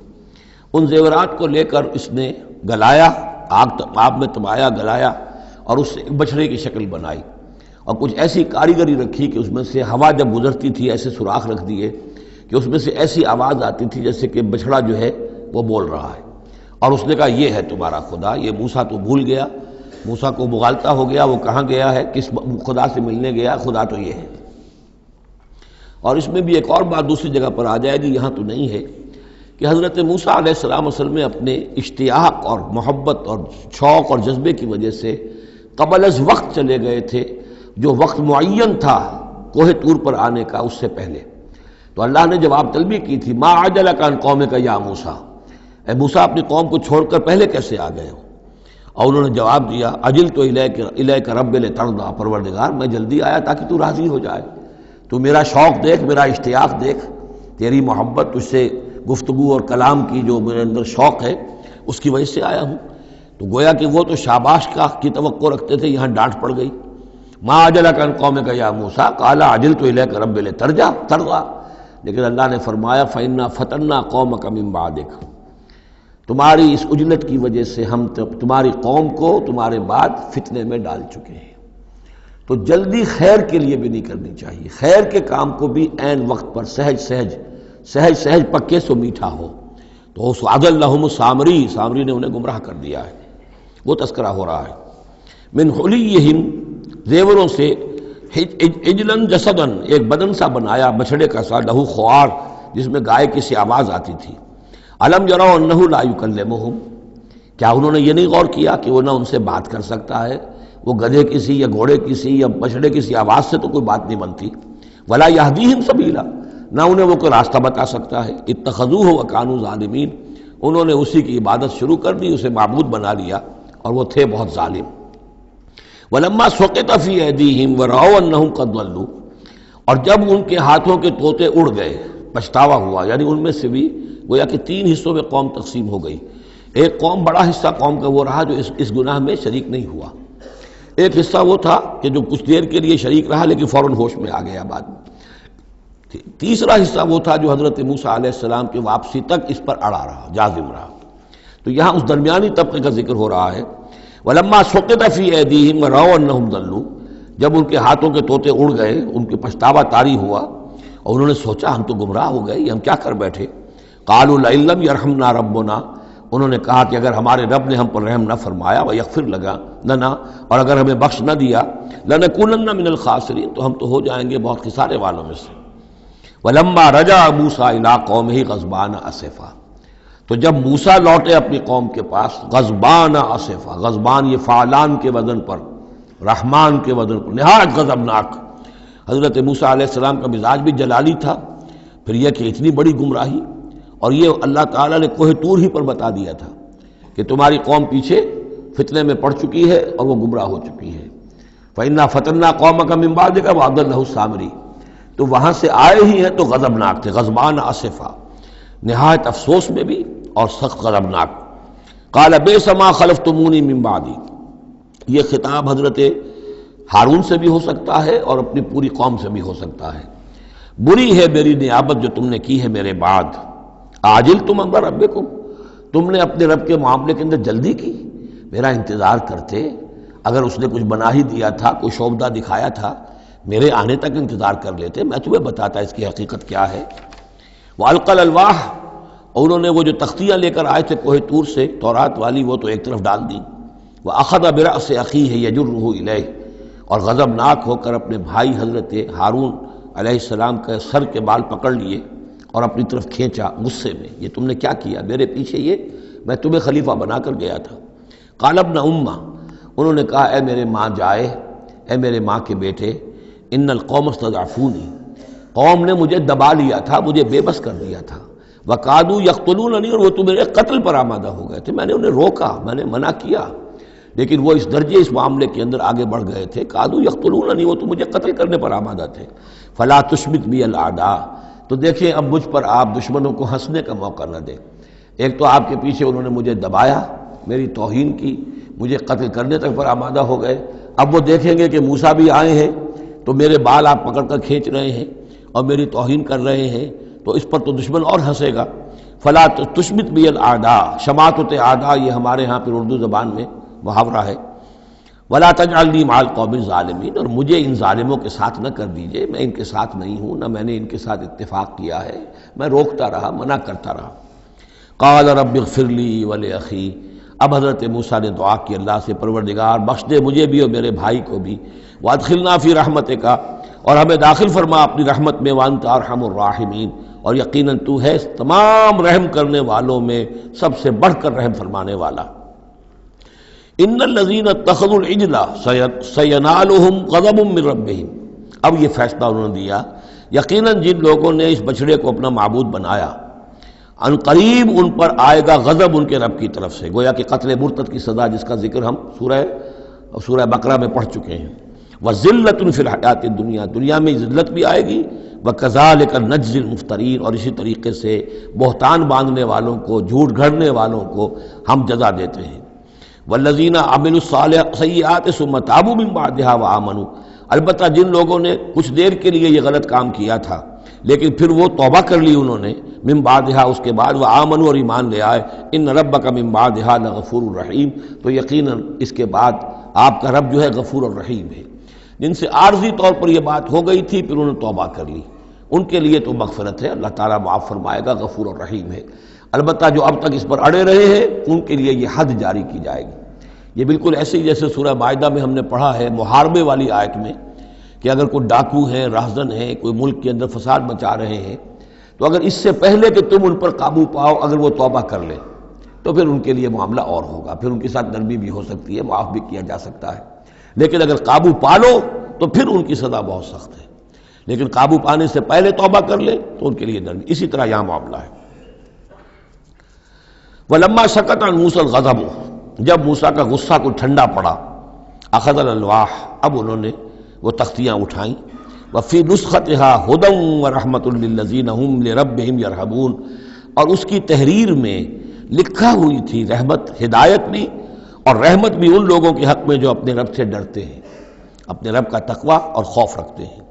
ان زیورات کو لے کر اس نے گلایا، آگ میں تبایا، گلایا، اور اس سے ایک بچھڑے کی شکل بنائی، اور کچھ ایسی کاریگری رکھی کہ اس میں سے ہوا جب گزرتی تھی ایسے سوراخ رکھ دیے کہ اس میں سے ایسی آواز آتی تھی جیسے کہ بچھڑا جو ہے وہ بول رہا ہے، اور اس نے کہا یہ ہے تمہارا خدا۔ یہ موسیٰ تو بھول گیا، موسیٰ کو مغالطہ ہو گیا، وہ کہاں گیا ہے، کس خدا سے ملنے گیا، خدا تو یہ ہے۔ اور اس میں بھی ایک اور بات دوسری جگہ پر آ جائے گی، یہاں تو نہیں ہے، کہ حضرت موسیٰ علیہ السلام اصل میں اپنے اشتیاق اور محبت اور شوق اور جذبے کی وجہ سے قبل از وقت چلے گئے تھے، جو وقت معین تھا کوہ طور پر آنے کا اس سے پہلے۔ تو اللہ نے جواب طلبی کی تھی، ما عجلک عن قومک یا موسیٰ، اے موسیٰ اپنی قوم کو چھوڑ کر پہلے کیسے آ گئے ہو؟ اور انہوں نے جواب دیا، اجلت الیک رب لترضیٰ، پروردگار میں جلدی آیا تاکہ تو راضی ہو جائے، تو میرا شوق دیکھ، میرا اشتیاق دیکھ، تیری محبت، تجھ سے گفتگو اور کلام کی جو میرے اندر شوق ہے اس کی وجہ سے آیا ہوں۔ تو گویا کہ وہ تو شاباش کی توقع رکھتے تھے، یہاں ڈانٹ پڑ گئی، ما عجلک عن قومک یا موسیٰ قال عجلت الیک رب لترضیٰ، لیکن اللہ نے فرمایا فإنا فتنا قومک من بعدک، تمہاری اس عجلت کی وجہ سے ہم تمہاری قوم کو تمہارے بعد فتنے میں ڈال چکے ہیں۔ تو جلدی خیر کے لیے بھی نہیں کرنی چاہیے، خیر کے کام کو بھی عین وقت پر سہج پکے سو میٹھا ہو۔ تو اضلھم السامری نے انہیں گمراہ کر دیا ہے، وہ تذکرہ ہو رہا ہے۔ من حلیہم، زیوروں سے، عجلاً جسداً، ایک بدن سا بنایا بچھڑے کا سا، لہو خوار، جس میں گائے کی سی آواز آتی تھی۔ الم یروا انہ لا یکلمہم، کیا انہوں نے یہ نہیں غور کیا کہ وہ نہ ان سے بات کر سکتا ہے، وہ گدھے کی سی یا گھوڑے کی سی یا بچھڑے کی سی آواز سے تو کوئی بات نہیں بنتی، ولا یہدیہم سبیلا، نہ انہیں وہ کوئی راستہ بتا سکتا ہے۔ اتخذوہ وکانوا ظالمین، انہوں نے اسی کی عبادت شروع کر دی، اسے معبود بنا لیا، اور وہ تھے بہت ظالم۔ ولما سقط فی ایدیہم ورأوا انہم قد ضلوا، اور جب ان کے ہاتھوں کے طوطے اڑ گئے، پچھتاوا ہوا، یعنی ان میں سے بھی گویا کہ 3 حصوں میں قوم تقسیم ہو گئی۔ ایک قوم، بڑا حصہ قوم کا وہ رہا جو اس گناہ میں شریک نہیں ہوا، ایک حصہ وہ تھا کہ جو کچھ دیر کے لیے شریک رہا لیکن فوراً ہوش میں آ گیا بعد میں، تیسرا حصہ وہ تھا جو حضرت موسیٰ علیہ السلام کی واپسی تک اس پر اڑا رہا، جازم رہا۔ تو یہاں اس درمیانی طبقے کا ذکر ہو رہا ہے، وَلَمَّا سُقِطَ فِي أَيْدِيهِمْ وَرَأَوْا أَنَّهُمْ ضَلُّوا، جب ان کے ہاتھوں کے طوطے اڑ گئے، ان کے پچھتاوا طاری ہوا، اور انہوں نے سوچا ہم تو گمراہ ہو گئے، یہ ہم کیا کر بیٹھے۔ قَالُوا لَئِن لَّمْ يَرْحَمْنَا رَبُّنَا، انہوں نے کہا کہ اگر ہمارے رب نے ہم پر رحم نہ فرمایا، وَيَغْفِرْ لَنَا، اور اگر ہمیں بخش نہ دیا، لَنَكُونَنَّ مِنَ الْخَاسِرِينَ، تو ہم تو ہو جائیں گے بہت خسارے والوں میں سے۔ وَلَمَّا رَجَعَ مُوسَىٰ إِلَىٰ قَوْمِهِ غَضْبَانَ أَسِفًا، تو جب موسیٰ لوٹے اپنی قوم کے پاس، غضبان آصفا، غضبان یہ فعلان کے وزن پر، رحمان کے وزن پر، نہایت غضبناک۔ حضرت موسیٰ علیہ السلام کا مزاج بھی جلالی تھا، پھر یہ کہ اتنی بڑی گمراہی، اور یہ اللہ تعالیٰ نے کوہ طور ہی پر بتا دیا تھا کہ تمہاری قوم پیچھے فتنے میں پڑ چکی ہے اور وہ گمراہ ہو چکی ہے۔ فَإِنَّا فَتَنَّا قَوْمَكَ مِن بَعْدِكَ وَأَضَلَّهُ السَّامِرِي، تو وہاں سے آئے ہی ہیں تو غضبناک تھے، غضبان آصفا، نہایت افسوس میں بھی اور سخت غضبناک۔ قال بئس ما خلفتمونی من بعدی، یہ خطاب حضرت ہارون سے بھی ہو سکتا ہے اور اپنی پوری قوم سے بھی ہو سکتا ہے۔ بری ہے میری نیابت جو تم نے کی ہے میرے بعد، عاجلتم امر ربکم، تم نے اپنے رب کے معاملے کے اندر جلدی کی، میرا انتظار کرتے، اگر اس نے کچھ بنا ہی دیا تھا، کوئی شوبدہ دکھایا تھا، میرے آنے تک انتظار کر لیتے، میں تمہیں بتاتا اس کی حقیقت کیا ہے۔ وَأَلْقَى الْأَلْوَاحَ، اور انہوں نے وہ جو تختیاں لے کر آئے تھے کوہ طور سے تورات والی، وہ تو ایک طرف ڈال دیں۔ وَأَخَذَ بِرَأْسِ أَخِيهِ يَجُرُّهُ إِلَيْهِ، اور غضبناک ہو کر اپنے بھائی حضرت ہارون علیہ السلام کے سر کے بال پکڑ لیے اور اپنی طرف کھینچا غصے میں، یہ تم نے کیا کیا، میرے پیچھے یہ میں تمہیں خلیفہ بنا کر گیا تھا۔ قال ابن امہ، انہوں نے کہا اے میرے ماں جائے، اے میرے ماں کے بیٹے، ان القوم استضعفونی، قوم نے مجھے دبا لیا تھا، مجھے بے بس کر دیا تھا، وقادوا یقتلوننی، اور وہ تو میرے قتل پر آمادہ ہو گئے تھے، میں نے انہیں روکا، میں نے منع کیا، لیکن وہ اس درجے اس معاملے کے اندر آگے بڑھ گئے تھے، قادوا یقتلوننی، وہ تو مجھے قتل کرنے پر آمادہ تھے۔ فلا تشمت بی الاعداء، تو دیکھیں اب مجھ پر آپ دشمنوں کو ہنسنے کا موقع نہ دیں۔ ایک تو آپ کے پیچھے انہوں نے مجھے دبایا، میری توہین کی، مجھے قتل کرنے تک پر آمادہ ہو گئے، اب وہ دیکھیں گے کہ موسیٰ بھی آئے ہیں تو میرے بال آپ پکڑ کر کھینچ رہے ہیں اور میری توہین کر رہے ہیں، تو اس پر تو دشمن اور ہنسے گا۔ فلا تشمت بی الاعداء، شماتت اعداء یہ ہمارے ہاں پھر اردو زبان میں محاورہ ہے۔ ولا تجعلنی مع القوم الظالمین، اور مجھے ان ظالموں کے ساتھ نہ کر دیجئے، میں ان کے ساتھ نہیں ہوں، نہ میں نے ان کے ساتھ اتفاق کیا ہے، میں روکتا رہا، منع کرتا رہا۔ قال رب اغفر لی ولأخی، اب حضرت موسیٰ نے دعا کی اللہ سے، پروردگار بخش دے مجھے بھی اور میرے بھائی کو بھی، وادخلنا فی رحمتک، اور ہمیں داخل فرما اپنی رحمت میں، وانت ارحم الراحمین، اور یقیناً تو ہے تمام رحم کرنے والوں میں سب سے بڑھ کر رحم فرمانے والا۔ ان الذین اتخذوا العجل سینالہم غضب من ربہم، اب یہ فیصلہ انہوں نے دیا، یقیناً جن لوگوں نے اس بچڑے کو اپنا معبود بنایا، ان قریب ان پر آئے گا غضب ان کے رب کی طرف سے، گویا کہ قتل مرتد کی سزا جس کا ذکر ہم سورہ بقرہ میں پڑھ چکے ہیں۔ وَذِلَّةٌ فِي الْحَيَاةِ الدُّنْيَا، دنیا میں ذلت بھی آئے گی، وَكَذَلِكَ نَجْزِي الْمُفْتَرِينَ، اور اسی طریقے سے بہتان باندھنے والوں کو، جھوٹ گھڑنے والوں کو ہم جزا دیتے ہیں۔ وَالَّذِينَ عَمِلُوا السَّيِّئَاتِ ثُمَّ تَابُوا مِن بَعْدِهَا وَآمَنُوا، البتہ جن لوگوں نے کچھ دیر کے لیے یہ غلط کام کیا تھا لیکن پھر وہ توبہ کر لی انہوں نے، من بعدہا اس کے بعد، وآمنوا اور ایمان لے آئے، ان ربک من بعدہا لغفور الرحیم، تو یقیناً اس کے بعد آپ کا رب جو ہے غفور الرحیم ہے۔ جن سے عارضی طور پر یہ بات ہو گئی تھی پھر انہوں نے توبہ کر لی، ان کے لیے تو مغفرت ہے، اللہ تعالیٰ معاف فرمائے گا، غفور الرحیم ہے۔ البتہ جو اب تک اس پر اڑے رہے ہیں ان کے لیے یہ حد جاری کی جائے گی۔ یہ بالکل ایسے ہی جیسے سورہ مائدہ میں ہم نے پڑھا ہے محاربے والی آیت میں، کہ اگر کوئی ڈاکو ہیں، راہزن ہیں، کوئی ملک کے اندر فساد مچا رہے ہیں، تو اگر اس سے پہلے کہ تم ان پر قابو پاؤ اگر وہ توبہ کر لیں تو پھر ان کے لیے معاملہ اور ہوگا، پھر ان کے ساتھ نرمی بھی ہو سکتی ہے، معاف بھی کیا جا سکتا ہے، لیکن اگر قابو پا لو تو پھر ان کی سزا بہت سخت ہے، لیکن قابو پانے سے پہلے توبہ کر لیں تو ان کے لیے نرمی۔ اسی طرح یہاں معاملہ ہے۔ وَلَمَّا سَكَتَ عَنْ مُوسَى الْغَضَبُ، جب موسیٰ کا غصہ کو ٹھنڈا پڑا، أَخَذَ الْأَلْوَاحَ، اب انہوں نے وہ تختیاں اٹھائیں، وفی نسختها هدى ورحمۃ للذین هم لربهم يرهبون، اور اس کی تحریر میں لکھا ہوئی تھی رحمت، ہدایت بھی اور رحمت بھی ان لوگوں کے حق میں جو اپنے رب سے ڈرتے ہیں، اپنے رب کا تقوی اور خوف رکھتے ہیں۔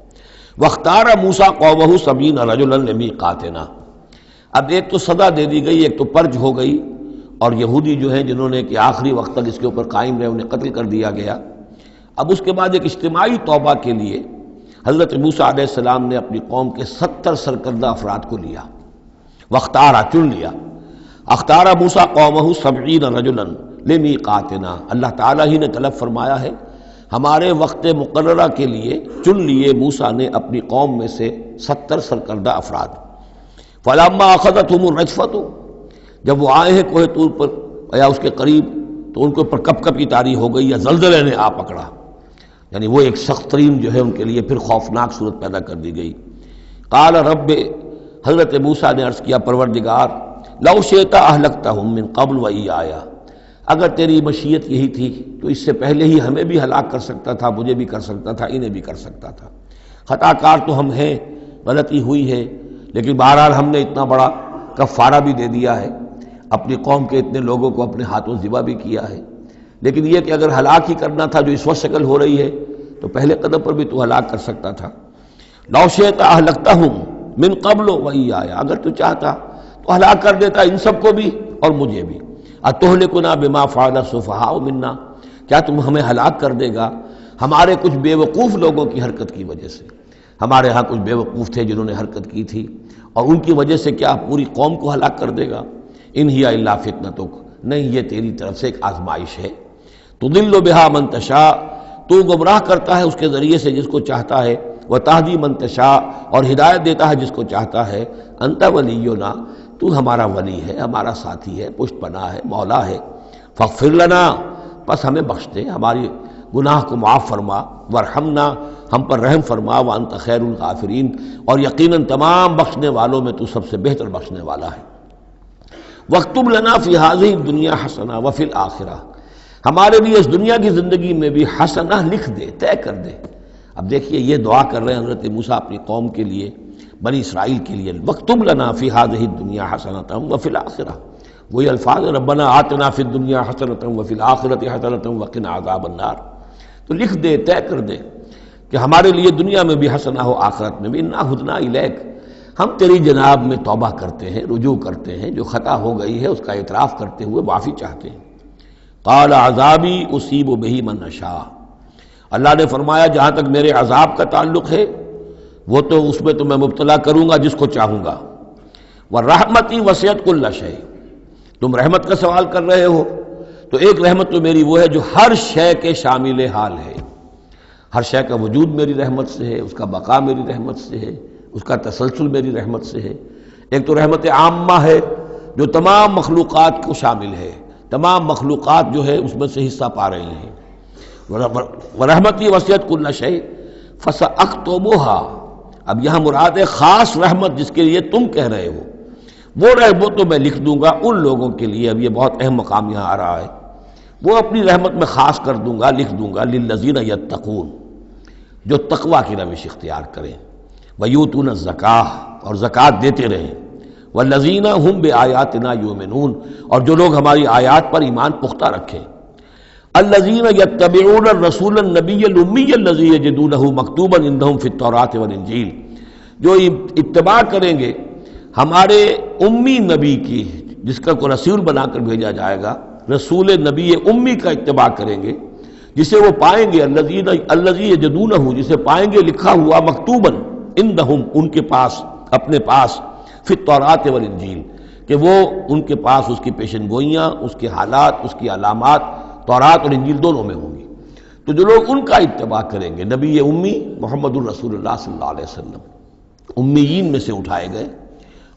واختار موسیٰ قومہ 70 رجلا لمیقاتنا، اب ایک تو سزا دے دی گئی، ایک تو پرج ہو گئی، اور یہودی جو ہیں جنہوں نے کہ آخری وقت تک اس کے اوپر قائم رہے انہیں قتل کر دیا گیا۔ اب اس کے بعد ایک اجتماعی توبہ کے لیے حضرت موسیٰ علیہ السلام نے اپنی قوم کے 70 سرکردہ افراد کو لیا، واختارا چن لیا، اختارا موسیٰ قومہ 70 رجلا لمیقاتنا، اللہ تعالیٰ ہی نے طلب فرمایا ہے، ہمارے وقت مقررہ کے لیے چن لیے موسیٰ نے اپنی قوم میں سے 70 سرکردہ افراد۔ فلما اخذتهم الرجفۃ، جب وہ آئے ہیں کوہ طور پر یا اس کے قریب تو ان کے اوپر کپ کپی طاری ہو گئی یا زلزلے نے آ پکڑا، یعنی وہ ایک سخت ترین جو ہے ان کے لیے پھر خوفناک صورت پیدا کر دی گئی۔ قال رب، حضرت موسیٰ نے عرض کیا پروردگار، لو شئت اہلکتہم من قبل وإیایا، اگر تیری مشیت یہی تھی تو اس سے پہلے ہی ہمیں بھی ہلاک کر سکتا تھا، مجھے بھی کر سکتا تھا، انہیں بھی کر سکتا تھا، خطا کار تو ہم ہیں، غلطی ہوئی ہے، لیکن بہرحال ہم نے اتنا بڑا کفارہ بھی دے دیا ہے، اپنی قوم کے اتنے لوگوں کو اپنے ہاتھوں ذبح بھی کیا ہے، لیکن یہ کہ اگر ہلاک ہی کرنا تھا جو اس وقت شکل ہو رہی ہے تو پہلے قدم پر بھی تو ہلاک کر سکتا تھا۔ لو شئت اہلکتہم من قبل وإیایا، اگر تو چاہتا تو ہلاک کر دیتا ان سب کو بھی اور مجھے بھی۔ اتہلکنا بما فعل السفہاء منا، کیا تم ہمیں ہلاک کر دے گا ہمارے کچھ بے وقوف لوگوں کی حرکت کی وجہ سے؟ ہمارے ہاں کچھ بے وقوف تھے جنہوں نے حرکت کی تھی، اور ان کی وجہ سے کیا پوری قوم کو ہلاک کر دے گا؟ ان ہی الا فتنتک، نہیں یہ تیری طرف سے ایک آزمائش ہے۔ تضل بہا من تشاء، تو گمراہ کرتا ہے اس کے ذریعے سے جس کو چاہتا ہے، وتہدی من تشاء، اور ہدایت دیتا ہے جس کو چاہتا ہے۔ انت ولینا، تو ہمارا ولی ہے، ہمارا ساتھی ہے، پشت پناہ ہے، مولا ہے۔ فاغفر لنا، پس ہمیں بخش دے، ہماری گناہ کو معاف فرما، ورحمنا، ہم پر رحم فرما وانت خیر الغافرین، اور یقیناً تمام بخشنے والوں میں تو سب سے بہتر بخشنے والا ہے۔ وَاكْتُبْ لَنَا فِي هَذِهِ الدُّنْيَا حَسَنَةً وَفِي الْآخِرَةِ، ہمارے لیے اس دنیا کی زندگی میں بھی حسنہ لکھ دے، طے کر دے۔ اب دیکھیے یہ دعا کر رہے ہیں حضرت موسیٰ اپنی قوم کے لیے، بنی اسرائیل کے لیے، وَاكْتُبْ لَنَا فِي هَذِهِ الدُّنْيَا حَسَنَةً وَفِي الْآخِرَةِ، وہی الفاظ ربنا آتنا فی الدنیا حسنۃ وفی الآخرۃ حسنۃ وقنا عذاب النار، تو لکھ دے، طے کر دے کہ ہمارے لیے دنیا میں بھی حسنہ ہو، آخرت میں بھی۔ انا ہدنا الیک، ہم تیری جناب میں توبہ کرتے ہیں، رجوع کرتے ہیں، جو خطا ہو گئی ہے اس کا اعتراف کرتے ہوئے معافی چاہتے ہیں۔ قال عذابی اصیب بہ من اشاء، اللہ نے فرمایا جہاں تک میرے عذاب کا تعلق ہے وہ تو اس میں تو میں مبتلا کروں گا جس کو چاہوں گا۔ ورحمتی وسعت کل شیء، تم رحمت کا سوال کر رہے ہو تو ایک رحمت تو میری وہ ہے جو ہر شے کے شامل حال ہے، ہر شے کا وجود میری رحمت سے ہے، اس کا بقا میری رحمت سے ہے، اس کا تسلسل میری رحمت سے ہے۔ ایک تو رحمت عامہ ہے جو تمام مخلوقات کو شامل ہے، تمام مخلوقات جو ہے اس میں سے حصہ پا رہی ہیں۔ ورحمتی وسعت کل شیء فساکتبھا، اب یہاں مراد ہے خاص رحمت جس کے لیے تم کہہ رہے ہو، وہ رحمت تو میں لکھ دوں گا ان لوگوں کے لیے۔ اب یہ بہت اہم مقام یہاں آ رہا ہے، وہ اپنی رحمت میں خاص کر دوں گا، لکھ دوں گا للذین یتقون، جو تقوی کی روش اختیار کریں، ویؤتون الزکاۃ، اور زکوٰۃ دیتے رہیں، والذین ھم بآیاتنا یؤمنون، اور جو لوگ ہماری آیات پر ایمان پختہ رکھیں۔ الذین یتبعون الرسول النبی الامی الذی یجدونہ مکتوبا عندہم فی التوراۃ والانجیل، جو اتباع کریں گے ہمارے امی نبی کی، جس کا کوئی رسول بنا کر بھیجا جائے گا، رسول نبی امی کا اتباع کریں گے، جسے وہ پائیں گے الذی یجدونہ، جسے پائیں گے لکھا ہوا مکتوباً عندہم، ان کے پاس، اپنے پاس، فی التوراۃ والانجیل، کہ وہ ان کے پاس اس کی پیشن گوئیاں، اس کے حالات، اس کی علامات تورات اور انجیل دونوں میں ہوں گی۔ تو جو لوگ ان کا اتباع کریں گے، نبی امی محمد الرسول اللہ صلی اللہ علیہ وسلم امیین میں سے اٹھائے گئے،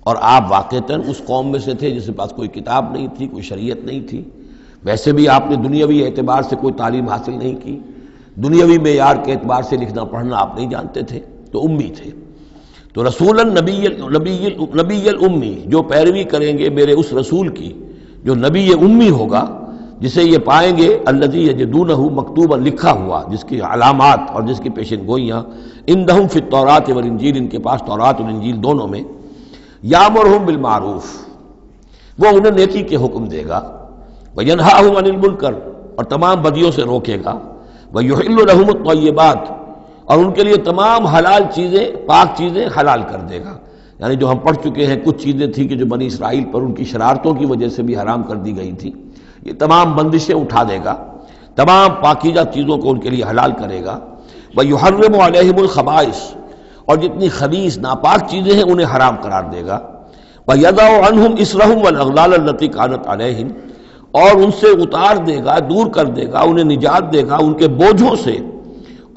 اور آپ واقعتاً اس قوم میں سے تھے جس کے پاس کوئی کتاب نہیں تھی، کوئی شریعت نہیں تھی، ویسے بھی آپ نے دنیاوی اعتبار سے کوئی تعلیم حاصل نہیں کی، دنیاوی معیار کے اعتبار سے لکھنا پڑھنا آپ نہیں جانتے تھے، تو امی تھے۔ تو رسول نبی الامی، جو پیروی کریں گے میرے اس رسول کی جو نبی امی ہوگا، جسے یہ پائیں گے الذی یجدونہ مکتوبا، لکھا ہوا، جس کی علامات اور جس کی پیشن گوئیاں، عندہم فی التوراۃ والانجیل، ان کے پاس تورات اور انجیل دونوں میں، یامرہم بالمعروف، وہ انہیں نیکی کے حکم دے گا، وینہاہم عن المنکر، اور تمام بدیوں سے روکے گا، ویحل لہم الطیبات، اور ان کے لیے تمام حلال چیزیں، پاک چیزیں حلال کر دے گا۔ یعنی جو ہم پڑھ چکے ہیں کچھ چیزیں تھیں کہ جو بنی اسرائیل پر ان کی شرارتوں کی وجہ سے بھی حرام کر دی گئی تھی، یہ تمام بندشیں اٹھا دے گا، تمام پاکیزہ چیزوں کو ان کے لیے حلال کرے گا۔ وَيُحَرِّمُ عَلَيْهِمُ الْخَبَائِثَ، اور جتنی خبیث ناپاک چیزیں ہیں انہیں حرام قرار دے گا۔ وَيَضَعُ عَنْهُمْ إِصْرَهُمْ وَالْأَغْلَالَ الَّتِي كَانَتْ عَلَيْهِمْ، اور ان سے اتار دے گا، دور کر دے گا، انہیں نجات دے گا ان کے بوجھوں سے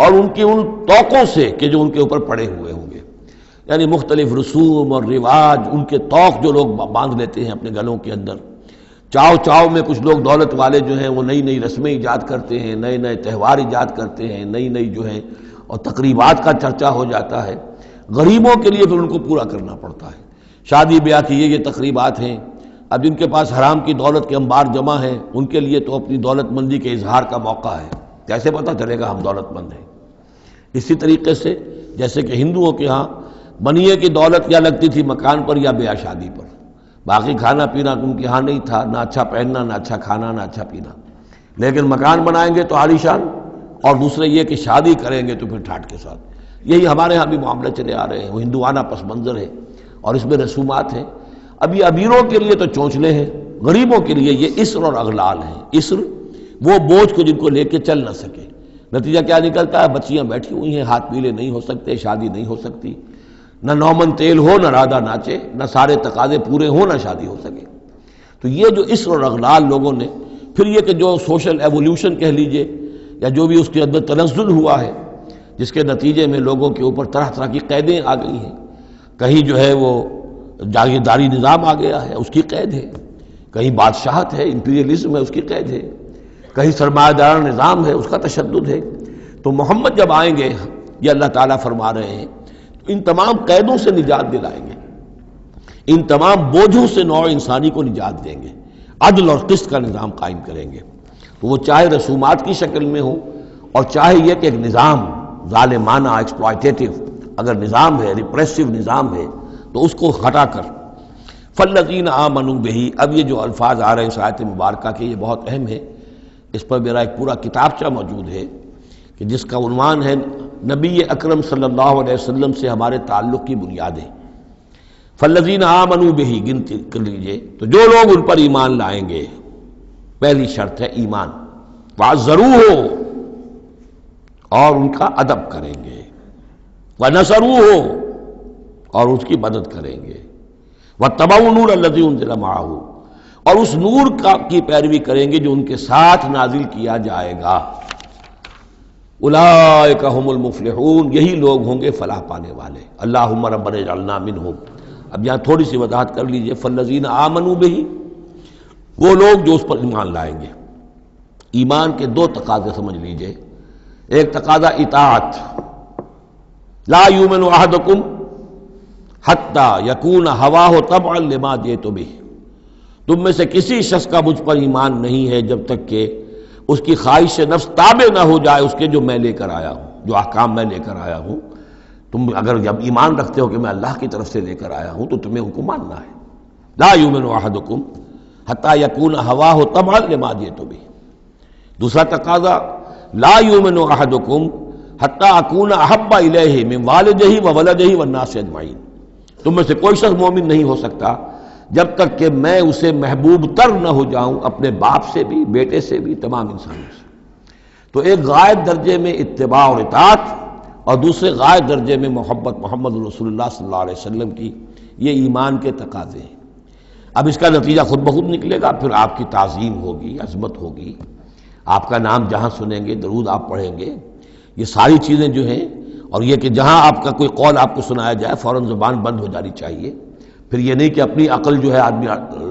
اور ان کی ان توقوں سے کہ جو ان کے اوپر پڑے ہوئے ہوں گے۔ یعنی مختلف رسوم اور رواج، ان کے توق جو لوگ باندھ لیتے ہیں اپنے گلوں کے اندر، چاؤ چاؤ میں کچھ لوگ دولت والے جو ہیں وہ نئی نئی رسمیں ایجاد کرتے ہیں، نئے نئے تہوار ایجاد کرتے ہیں، نئی نئی جو ہے اور تقریبات کا چرچا ہو جاتا ہے۔ غریبوں کے لیے پھر ان کو پورا کرنا پڑتا ہے، شادی بیاہ کی یہ تقریبات ہیں۔ اب جن کے پاس حرام کی دولت کے انبار جمع ہیں، ان کے لیے تو اپنی دولت مندی کے اظہار کا موقع ہے، کیسے پتہ چلے گا ہم دولت مند ہیں؟ اسی طریقے سے جیسے کہ ہندوؤں کے ہاں بنیے کی دولت یا لگتی تھی مکان پر یا بیاہ شادی پر، باقی کھانا پینا ان کے ہاں نہیں تھا، نہ اچھا پہننا، نہ اچھا کھانا، نہ اچھا پینا، لیکن مکان بنائیں گے تو عالیشان، اور دوسرے یہ کہ شادی کریں گے تو پھر ٹھاٹ کے ساتھ۔ یہی ہمارے ہاں بھی معاملے چلے آ رہے ہیں، وہ ہندوانہ پس منظر ہے اور اس میں رسومات ہیں۔ اب یہ امیروں کے لیے تو چونچلے ہیں، غریبوں کے لیے یہ اسر اور اغلال ہیں۔ اسر وہ بوجھ کو جن کو لے کے چل نہ سکے، نتیجہ کیا نکلتا ہے؟ بچیاں بیٹھی ہوئی ہیں، ہاتھ پیلے نہیں ہو سکتے، شادی نہیں ہو سکتی، نہ نومن تیل ہو، نہ رادہ ناچے، نہ سارے تقاضے پورے ہوں، نہ شادی ہو سکے۔ تو یہ جو اسر اور اغلال لوگوں نے، پھر یہ کہ جو سوشل ایولیوشن کہہ لیجئے یا جو بھی اس کے اندر تنزل ہوا ہے، جس کے نتیجے میں لوگوں کے اوپر طرح طرح کی قیدیں آ گئی ہیں، کہیں جو ہے وہ جاگیرداری نظام آ گیا ہے، اس کی قید ہے، کہیں بادشاہت ہے، امپیریلزم ہے، اس کی قید ہے، کہیں سرمایہ دارانہ نظام ہے، اس کا تشدد ہے۔ تو محمد جب آئیں گے یہ اللہ تعالیٰ فرما رہے ہیں، تو ان تمام قیدوں سے نجات دلائیں گے، ان تمام بوجھوں سے نوع انسانی کو نجات دیں گے، عدل اور قسط کا نظام قائم کریں گے، تو وہ چاہے رسومات کی شکل میں ہو اور چاہے یہ کہ ایک نظام ظالمانہ ایکسپلائٹیٹو اگر نظام ہے، ریپریسو نظام ہے، تو اس کو ہٹا کر فالذین آمنوا بہ۔ اب یہ جو الفاظ آ رہے ہیں اس آیت مبارکہ کے، یہ بہت اہم ہے، اس پر میرا ایک پورا کتابچہ موجود ہے کہ جس کا عنوان ہے نبی اکرم صلی اللہ علیہ وسلم سے ہمارے تعلق کی بنیادیں۔ فالذین آمنوا بہ گنتی کر لیجئے، تو جو لوگ ان پر ایمان لائیں گے، پہلی شرط ہے ایمان، وعزروہ، اور ان کا ادب کریں گے، ونصروہ، اور اس کی مدد کریں گے، واتبعوا النور الذی انزل معہ، اور اس نور کی پیروی کریں گے جو ان کے ساتھ نازل کیا جائے گا۔ اولئک ھم المفلحون، یہی لوگ ہوں گے فلاح پانے والے۔ اللہم ربنا اجعلنا منہم۔ اب یہاں تھوڑی سی وضاحت کر لیجئے، فالذین آمنوا بہ، وہ لوگ جو اس پر ایمان لائیں گے۔ ایمان کے دو تقاضے سمجھ لیجئے، ایک تقاضا اطاعت، لا یؤمن احدکم حتی یکون ہواہ طبعا لما جئت بہ، تم میں سے کسی شخص کا مجھ پر ایمان نہیں ہے جب تک کہ اس کی خواہش نفس تابع نہ ہو جائے اس کے جو میں لے کر آیا ہوں، جو احکام میں لے کر آیا ہوں۔ تم اگر جب ایمان رکھتے ہو کہ میں اللہ کی طرف سے لے کر آیا ہوں تو تمہیں ان کو ماننا ہے۔ لا یؤمن احدکم حتی یکون ہواہ طبعا لما جئت بہ۔ دوسرا تقاضا، لا یؤمن احدکم حتی اکون احب الیہ من والدہ وولدہ والناس اجمعین، تم میں سے کوئی شخص مومن نہیں ہو سکتا جب تک کہ میں اسے محبوب تر نہ ہو جاؤں، اپنے باپ سے بھی، بیٹے سے بھی، تمام انسانوں سے۔ تو ایک غائب درجے میں اتباع اور اطاعت، اور دوسرے غائب درجے میں محبت محمد رسول اللہ صلی اللہ علیہ وسلم کی، یہ ایمان کے تقاضے ہیں۔ اب اس کا نتیجہ خود بخود نکلے گا، پھر آپ کی تعظیم ہوگی، عظمت ہوگی، آپ کا نام جہاں سنیں گے، درود آپ پڑھیں گے، یہ ساری چیزیں جو ہیں، اور یہ کہ جہاں آپ کا کوئی قول آپ کو سنایا جائے فوراً زبان بند ہو جانی چاہیے۔ پھر یہ نہیں کہ اپنی عقل جو ہے آدمی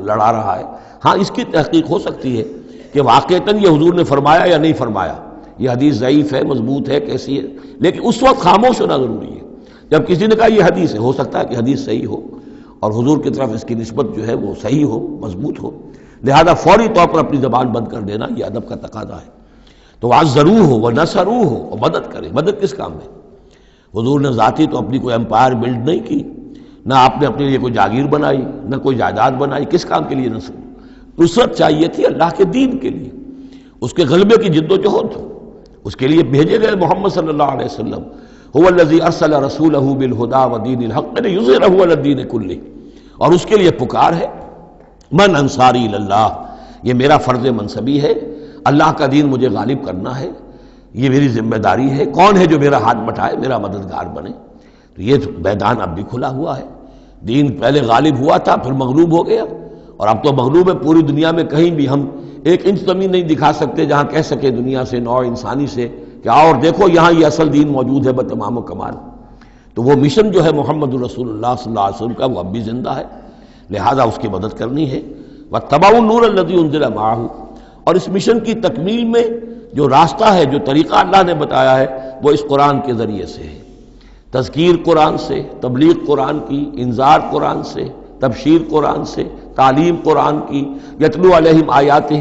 لڑا رہا ہے، ہاں اس کی تحقیق ہو سکتی ہے کہ واقعتاً یہ حضور نے فرمایا یا نہیں فرمایا، یہ حدیث ضعیف ہے، مضبوط ہے، کیسی ہے، لیکن اس وقت خاموش ہونا ضروری ہے۔ جب کسی نے کہا یہ حدیث ہے، ہو سکتا ہے کہ حدیث صحیح ہو اور حضور کی طرف اس کی نسبت جو ہے وہ صحیح ہو، مضبوط ہو، لہذا فوری طور پر اپنی زبان بند کر دینا یہ ادب کا تقاضا ہے۔ تو وعزروہ ونصروہ، اور مدد کرے۔ مدد کس کام میں؟ حضور نے ذاتی تو اپنی کوئی امپائر بلڈ نہیں کی، نہ آپ نے اپنے لیے کوئی جاگیر بنائی، نہ کوئی جائیداد بنائی، کس کام کے لیے نصرت چاہیے تھی اللہ کے دین کے لیے، اس کے غلبے کی جد و جہد، اس کے لیے بھیجے گئے محمد صلی اللہ علیہ وسلم، هو الذی ارسل رسولہ بالہدی ودین الحق لیظہرہ علی الدین کلہ، اور اس کے لیے پکار ہے من انصاری اللہ، یہ میرا فرض منصبی ہے، اللہ کا دین مجھے غالب کرنا ہے، یہ میری ذمہ داری ہے، کون ہے جو میرا ہاتھ بٹھائے، میرا مددگار بنے۔ تو یہ میدان اب بھی کھلا ہوا ہے، دین پہلے غالب ہوا تھا پھر مغلوب ہو گیا، اور اب تو مغلوب ہے پوری دنیا میں، کہیں بھی ہم ایک انچ زمین نہیں دکھا سکتے جہاں کہہ سکے دنیا سے، نوع انسانی سے کہ آؤ اور دیکھو یہاں یہ اصل دین موجود ہے بتمام و کمال۔ تو وہ مشن جو ہے محمد رسول اللہ صلی اللہ علیہ وسلم کا، وہ اب بھی زندہ ہے، لہذا اس کی مدد کرنی ہے۔ واتبعوا النور الذی انزل معہ، اور اس مشن کی تکمیل میں جو راستہ ہے، جو طریقہ اللہ نے بتایا ہے، وہ اس قرآن کے ذریعے سے ہے، تذکیر قرآن سے، تبلیغ قرآن کی، انذار قرآن سے، تبشیر قرآن سے، تعلیم قرآن کی، یتلو علیہم آیاتہ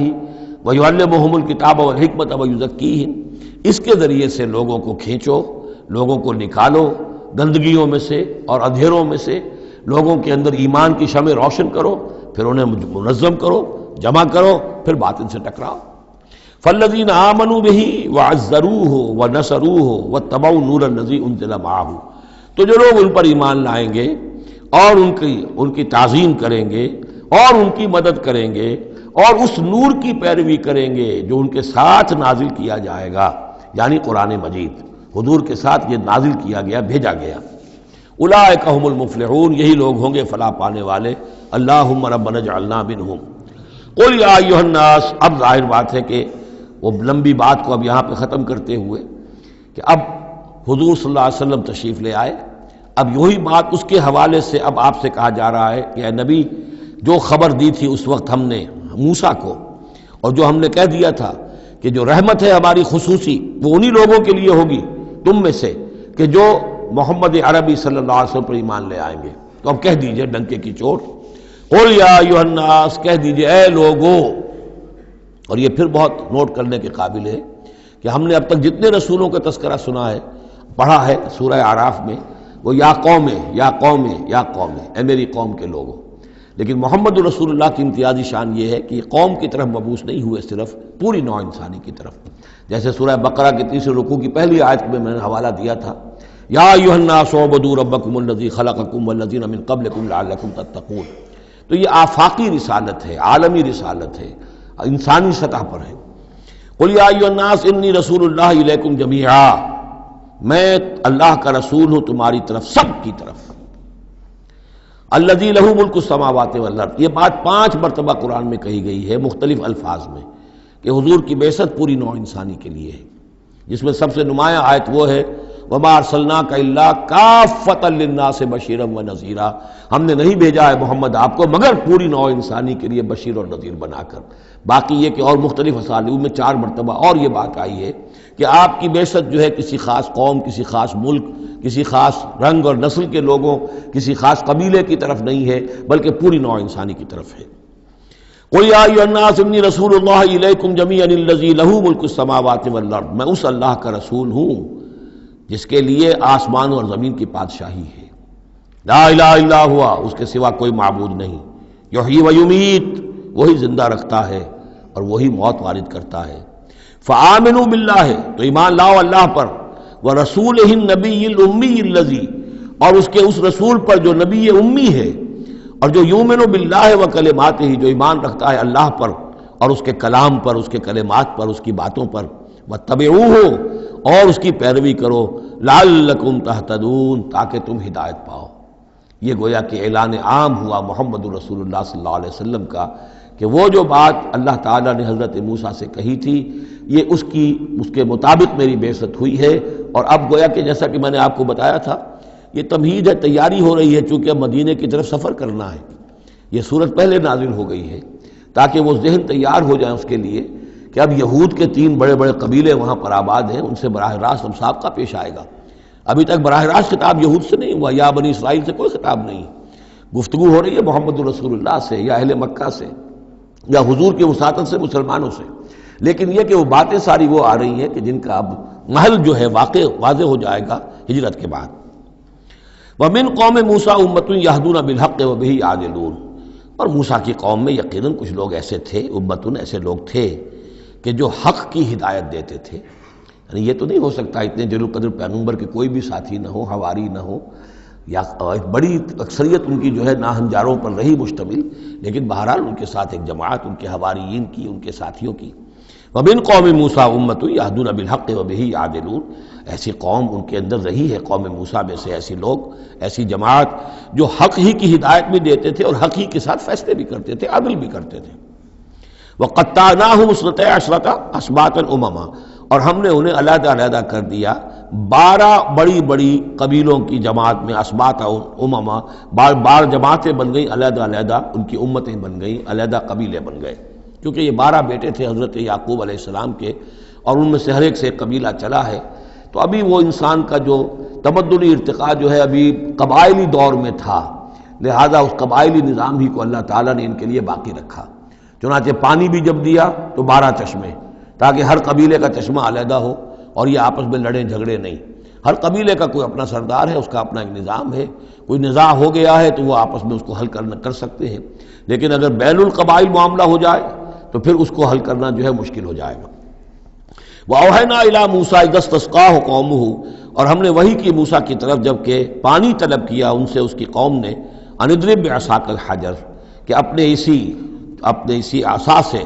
ویعلمہم الکتاب والحکمۃ ویزکیہم، اس کے ذریعے سے لوگوں کو کھینچو، لوگوں کو نکالو گندگیوں میں سے اور اندھیروں میں سے، لوگوں کے اندر ایمان کی شمع روشن کرو، پھر انہیں منظم کرو، جمع کرو، پھر باطل سے ٹکراؤ۔ فالذین آمنوا بہ وعزروہ ونصروہ واتبعوا النور الذی انزل معہ، تو جو لوگ ان پر ایمان لائیں گے اور ان کی تعظیم کریں گے اور ان کی مدد کریں گے اور اس نور کی پیروی کریں گے جو ان کے ساتھ نازل کیا جائے گا، یعنی قرآن مجید حضور کے ساتھ یہ نازل کیا گیا، بھیجا گیا۔ اولئک ھم المفلحون، یہی لوگ ہوں گے فلاح پانے والے۔ اللہم ربنا اجعلنا منہم۔ قل یا ایھا الناس، اب ظاہر بات ہے کہ وہ لمبی بات کو اب یہاں پہ ختم کرتے ہوئے کہ اب حضور صلی اللہ علیہ وسلم تشریف لے آئے، اب یہی بات اس کے حوالے سے اب آپ سے کہا جا رہا ہے کہ اے نبی، جو خبر دی تھی اس وقت ہم نے موسیٰ کو، اور جو ہم نے کہہ دیا تھا کہ جو رحمت ہے ہماری خصوصی وہ انہی لوگوں کے لیے ہوگی تم میں سے کہ جو محمد عربی صلی اللہ علیہ وسلم پر ایمان لے آئیں گے۔ تو اب کہہ دیجئے ڈنکے کی چوٹ، قل یا ایھا الناس، کہہ دیجئے اے لوگو۔ اور یہ پھر بہت نوٹ کرنے کے قابل ہے کہ ہم نے اب تک جتنے رسولوں کا تذکرہ سنا ہے، پڑھا ہے سورہ اعراف میں، وہ یا قوم یا قوم یا قوم، اے میری قوم کے لوگوں۔ لیکن محمد رسول اللہ کی امتیازی شان یہ ہے کہ یہ قوم کی طرف مبعوث نہیں ہوئے، صرف پوری نوع انسانی کی طرف۔ جیسے سورہ بقرہ کے تیسرے رکوع کی پہلی آیت میں نے حوالہ دیا تھا، یا ایھا الناس اعبدوا ربکم الذی خلقکم والذین من قبلکم لعلکم تتقون۔ تو یہ آفاقی رسالت ہے، عالمی رسالت ہے، انسانی سطح پر ہے۔ قل یا ایھا الناس انی رسول اللہ الیکم جمیعا، میں اللہ کا رسول ہوں تمہاری طرف، سب کی طرف۔ الذی لہ ملک السماوات والارض، یہ بات 5 مرتبہ قرآن میں کہی گئی ہے مختلف الفاظ میں کہ حضور کی بعثت پوری نوع انسانی کے لیے ہے، جس میں سب سے نمایاں آیت وہ ہے وما ارسلناک الا کافۃ للناس بشیرا ونذیرا، ہم نے نہیں بھیجا ہے محمد آپ کو مگر پوری نوع انسانی کے لیے بشیر اور نذیر بنا کر۔ باقی یہ کہ اور مختلف اسالیب میں 4 مرتبہ اور یہ بات آئی ہے کہ آپ کی بعثت جو ہے کسی خاص قوم، کسی خاص ملک، کسی خاص رنگ اور نسل کے لوگوں، کسی خاص قبیلے کی طرف نہیں ہے، بلکہ پوری نوع انسانی کی طرف ہے۔ قل یا ایھا الناس انی رسول اللہ الیکم جمیعا الذی لہ ملک السماوات والارض، میں اس اللہ کا رسول ہوں جس کے لیے آسمان اور زمین کی بادشاہی ہے، لا الہ الا ہوا، اس کے سوا کوئی معبود نہیں، یحیی و یمیت، وہی زندہ رکھتا ہے اور وہی موت وارد کرتا ہے۔ فآمنوا باللہ، تو ایمان لاؤ اللہ پر، ورسولہ النبی الامی الذی، اور اس کے اس رسول پر جو نبی امی ہے، اور جو یؤمن باللہ وکلماتہ، جو ایمان رکھتا ہے اللہ پر اور اس کے کلام پر، اس کے کلمات پر، اس کی باتوں پر، واتبعوہ، اور اس کی پیروی کرو، لعلکم تہتدون، تاکہ تم ہدایت پاؤ۔ یہ گویا کہ اعلان عام ہوا محمد رسول اللہ صلی اللہ علیہ وسلم کا کہ وہ جو بات اللہ تعالیٰ نے حضرت موسیٰ سے کہی تھی، یہ اس کے مطابق میری بعثت ہوئی ہے۔ اور اب گویا کہ جیسا کہ میں نے آپ کو بتایا تھا، یہ تمہید ہے، تیاری ہو رہی ہے، چونکہ اب مدینے کی طرف سفر کرنا ہے۔ یہ صورت پہلے نازل ہو گئی ہے تاکہ وہ ذہن تیار ہو جائے اس کے لیے کہ اب یہود کے 3 بڑے بڑے قبیلے وہاں پر آباد ہیں، ان سے براہ راست اب سابقہ پیش آئے گا۔ ابھی تک براہ راست خطاب یہود سے نہیں ہوا، یا بنی اسرائیل سے کوئی خطاب نہیں، گفتگو ہو رہی ہے محمد رسول اللہ سے یا اہل مکہ سے یا حضور کی وساطت سے مسلمانوں سے۔ لیکن یہ کہ وہ باتیں ساری وہ آ رہی ہیں کہ جن کا اب محل جو ہے واضح ہو جائے گا ہجرت کے بعد۔ وَمِن قوم موسیٰ أُمَّةٌ يَهْدُونَ بِالْحَقِّ وَبِهِ يَعْدِلُونَ، اور موسیٰ کی قوم میں یقیناً کچھ لوگ ایسے تھے، امتن ایسے لوگ تھے کہ جو حق کی ہدایت دیتے تھے۔ یعنی یہ تو نہیں ہو سکتا اتنے جلیل القدر پیغمبر کے کوئی بھی ساتھی نہ ہو، حواری نہ ہو، یا بڑی اکثریت ان کی جو ہے ناہنجاروں پر رہی مشتمل، لیکن بہرحال ان کے ساتھ ایک جماعت ان کے حواریین کی، ان کے ساتھیوں کی۔ وَمِن قوم موسیٰ أُمَّةٌ يَهْدُونَ بِالْحَقِّ وَبِهِ يَعْدِلُونَ، ایسی قوم ان کے اندر رہی ہے، قوم موسیٰ میں سے ایسی لوگ، ایسی جماعت جو حق ہی کی ہدایت بھی دیتے تھے اور حق ہی کے ساتھ فیصلے بھی کرتے تھے، عدل بھی کرتے تھے۔ وَقَطَّعْنَاهُمْ اثْنَتَيْ عَشْرَةَ أَسْبَاطًا أُمَمًا، اور ہم نے انہیں علیحدہ علیحدہ کر دیا 12 بڑی بڑی قبیلوں کی جماعت میں، اسباط امما، بار جماعتیں بن گئیں علیحدہ علیحدہ، ان کی امتیں بن گئیں، علیحدہ قبیلے بن گئے، کیونکہ یہ 12 بیٹے تھے حضرت یعقوب علیہ السلام کے، اور ان میں سے ہر ایک سے ایک قبیلہ چلا ہے۔ تو ابھی وہ انسان کا جو تمدنی ارتقاء جو ہے ابھی قبائلی دور میں تھا، لہذا اس قبائلی نظام ہی کو اللہ تعالیٰ نے ان کے لیے باقی رکھا۔ چنانچہ پانی بھی جب دیا تو 12 چشمے، تاکہ ہر قبیلے کا چشمہ علیحدہ ہو اور یہ آپس میں لڑیں جھگڑے نہیں۔ ہر قبیلے کا کوئی اپنا سردار ہے، اس کا اپنا ایک نظام ہے، کوئی نزاع ہو گیا ہے تو وہ آپس میں اس کو حل کر سکتے ہیں، لیکن اگر بین القبائل معاملہ ہو جائے تو پھر اس کو حل کرنا جو ہے مشکل ہو جائے گا۔ وَأَوْحَيْنَا إِلَىٰ مُوسَىٰ إِذِ اسْتَسْقَاهُ قَوْمُهُ، اور ہم نے وحی کی موسیٰ کی طرف جب کہ پانی طلب کیا ان سے اس کی قوم نے، أَنِ اضْرِب بِعَصَاكَ الْحَجَرَ، کہ اپنے اسی عصا سے،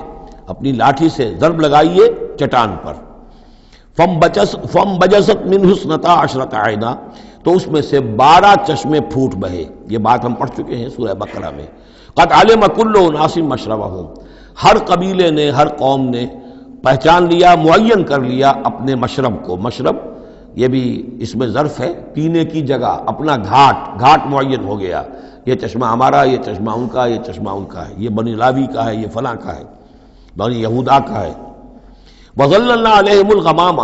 اپنی لاٹھی سے ضرب لگائیے چٹان پر۔ فَانْبَجَسَتْ مِنْهُ اثْنَتَا عَشْرَةَ عَيْنًا، تو اس میں سے 12 چشمے پھوٹ بہے۔ یہ بات ہم پڑھ چکے ہیں سورہ بقرہ میں۔ قَدْ عَلِمَ كُلُّ أُنَاسٍ مَشْرَبَهُمْ، ہر قبیلے نے، ہر قوم نے پہچان لیا، معین کر لیا اپنے مشرب کو۔ مشرب یہ بھی اس میں ظرف ہے، پینے کی جگہ، اپنا گھاٹ معین ہو گیا، یہ چشمہ ہمارا، یہ چشمہ ان کا، یہ چشمہ ان کا ہے، یہ بنی لاوی کا ہے، یہ فلاں کا ہے، بنی یہودا کا ہے۔ وَظَلَّلْنَا عَلَيْهِمُ الْغَمَامَ،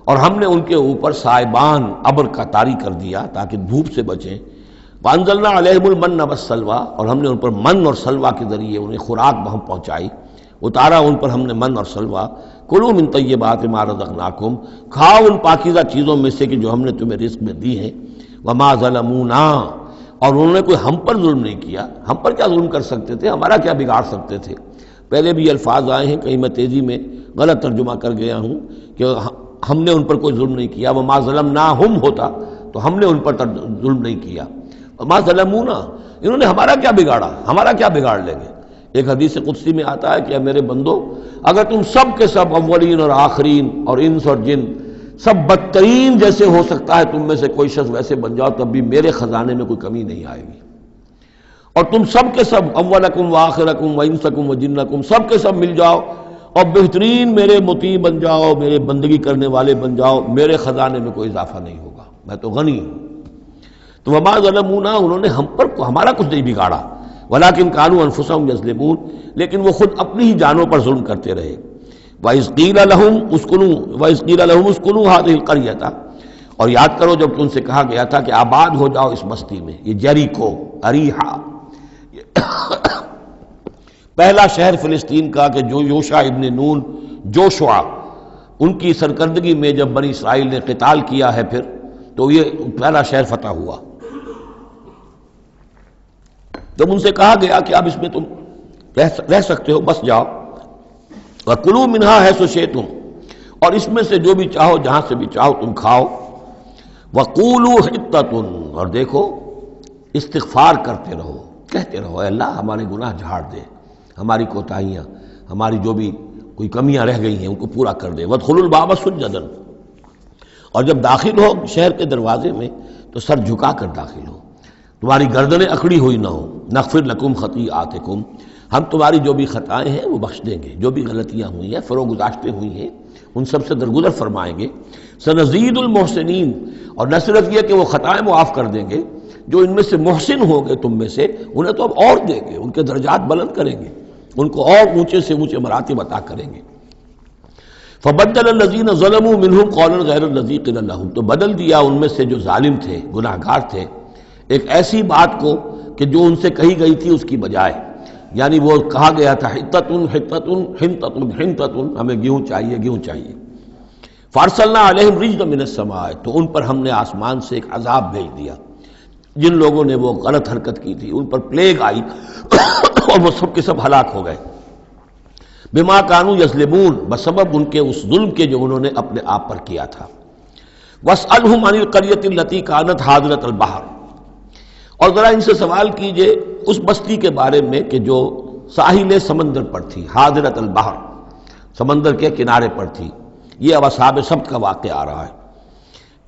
اور ہم نے ان کے اوپر سائبان ابر کا طاری کر دیا تاکہ دھوپ سے بچیں. وانزلنا علیہم المن والسلویٰ، اور ہم نے ان پر من اور سلویٰ کے ذریعے انہیں خوراک بہم پہنچائی. اتارا ان پر ہم نے من اور سلویٰ. کلوا من طیبات ما رزقناکم، کھاؤ ان پاکیزہ چیزوں میں سے کہ جو ہم نے تمہیں رزق میں دی ہیں. وما ظلمونا، اور انہوں نے کوئی ہم پر ظلم نہیں کیا. ہم پر کیا ظلم کر سکتے تھے، ہمارا کیا بگاڑ سکتے تھے. پہلے بھی یہ الفاظ آئے ہیں، کہیں میں تیزی میں غلط ترجمہ کر گیا ہوں کہ ہم نے ان پر کوئی ظلم نہیں کیا. وما ظلمناہم ہوتا تو ہم نے ان پر ظلم نہیں کیا. وما ظلمونا، انہوں نے ہمارا کیا بگاڑا، ہمارا کیا بگاڑ لیں گے. ایک حدیث قدسی میں آتا ہے کہ اے میرے بندو، اگر تم سب کے سب اولین اور آخرین اور انس اور جن سب بدترین جیسے ہو سکتا ہے تم میں سے کوئی شخص ویسے بن جاؤ، تب بھی میرے خزانے میں کوئی کمی نہیں آئے گی. اور تم سب کے سب اولکم وآخرکم وانسکم وجنکم سب کے سب مل جاؤ اور بہترین میرے مطیع بن جاؤ، میرے بندگی کرنے والے بن جاؤ، میرے خزانے میں کوئی اضافہ نہیں ہوگا، میں تو غنی ہوں. تو وما ظلمونا، انہوں نے ہم پر ہمارا کچھ نہیں بگاڑا. ولکن کانوا انفسہم یظلمون، لیکن وہ خود اپنی ہی جانوں پر ظلم کرتے رہے. وَإِذْ قِيلَ لَهُمُ اسْكُنُوا هَٰذِهِ الْقَرْيَةَ، اور یاد کرو جب کہ ان سے کہا گیا تھا کہ آباد ہو جاؤ اس بستی میں. یہ جیریکو، اریحا، پہلا شہر فلسطین کا کہ جو یوشع ابن نون جوشع ان کی سرکردگی میں جب بنی اسرائیل نے قتال کیا ہے پھر، تو یہ پہلا شہر فتح ہوا. جب ان سے کہا گیا کہ اب اس میں تم رہ سکتے ہو، بس جاؤ. وَكُلُوا مِنْهَا حَيْثُ شِئْتُمْ، اور اس میں سے جو بھی چاہو، جہاں سے بھی چاہو تم کھاؤ. وَقُولُوا حِطَّةٌ، اور دیکھو استغفار کرتے رہو، کہتے رہو اے اللہ ہمارے گناہ جھاڑ دے، ہماری کوتاہیاں، ہماری جو بھی کوئی کمیاں رہ گئی ہیں ان کو پورا کر دے. وَادْخُلُوا الْبَابَ سُجَّدًا، اور جب داخل ہو شہر کے دروازے میں تو سر جھکا کر داخل ہو، تمہاری گردنیں اکڑی ہوئی نہ ہو. نغفر لکم خطیئاتکم، ہم تمہاری جو بھی خطائیں ہیں وہ بخش دیں گے، جو بھی غلطیاں ہوئی ہیں فروغ گزاشتیں ہوئی ہیں ان سب سے درگزر فرمائیں گے. سنزید المحسنین، اور نہ صرف یہ کہ وہ خطائیں معاف کر دیں گے، جو ان میں سے محسن ہوں گے تم میں سے انہیں تو اب اور دیں گے، ان کے درجات بلند کریں گے، ان کو اور اونچے سے اونچے مراتب عطا کریں گے. فبدل الذین ظلموا منہم قولا غیر الذی قیل لہم، تو بدل دیا ان میں سے جو ظالم تھے، گناہ گار تھے، ایک ایسی بات کو کہ جو ان سے کہی گئی تھی اس کی بجائے. یعنی وہ کہا گیا تھا حطتن حطتن حنطتن حنطتن، ہمیں گیہوں چاہیے گیہوں چاہیے. فارسلنا علیہم رجزا من السماء، تو ان پر ہم نے آسمان سے ایک عذاب بھیج دیا. جن لوگوں نے وہ غلط حرکت کی تھی ان پر پلیگ آئی اور وہ سب کے سب ہلاک ہو گئے. بما کانوا یظلمون، بسبب ان کے اس ظلم کے جو انہوں نے اپنے آپ پر کیا تھا. واسألہم عن القریۃ التی کانت حاضرۃ البحر، اور ذرا ان سے سوال کیجئے اس بستی کے بارے میں کہ جو ساحل سمندر پر تھی، حاضرۃ البحر، سمندر کے کنارے پر تھی. یہ اب اصحاب سبت کا واقعہ آ رہا ہے.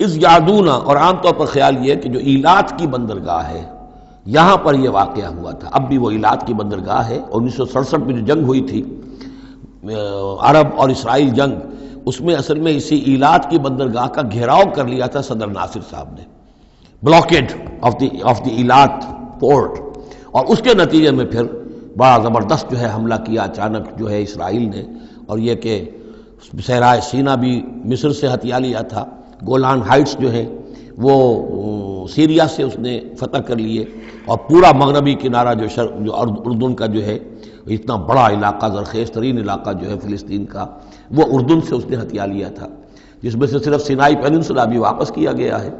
اس یادونا، اور عام طور پر خیال یہ کہ جو ایلات کی بندرگاہ ہے یہاں پر یہ واقعہ ہوا تھا. اب بھی وہ ایلات کی بندرگاہ ہے. 1967 میں جو جنگ ہوئی تھی عرب اور اسرائیل جنگ، اس میں اصل میں اسی ایلات کی بندرگاہ کا گھیراؤ کر لیا تھا صدر ناصر صاحب نے، بلاکیڈ آف دی ایلات پورٹ، اور اس کے نتیجے میں پھر بڑا زبردست جو ہے حملہ کیا اچانک جو ہے اسرائیل نے. اور یہ کہ صحرائے سینا بھی مصر سے ہتھیا لیا تھا، گولان ہائٹس جو ہیں وہ سیریا سے اس نے فتح کر لیے، اور پورا مغربی کنارہ جو اردن کا جو ہے اتنا بڑا علاقہ، زرخیز ترین علاقہ جو ہے فلسطین کا، وہ اردن سے اس نے ہتھیا لیا تھا، جس میں سے صرف سینائی پیننسولا بھی واپس کیا گیا ہے.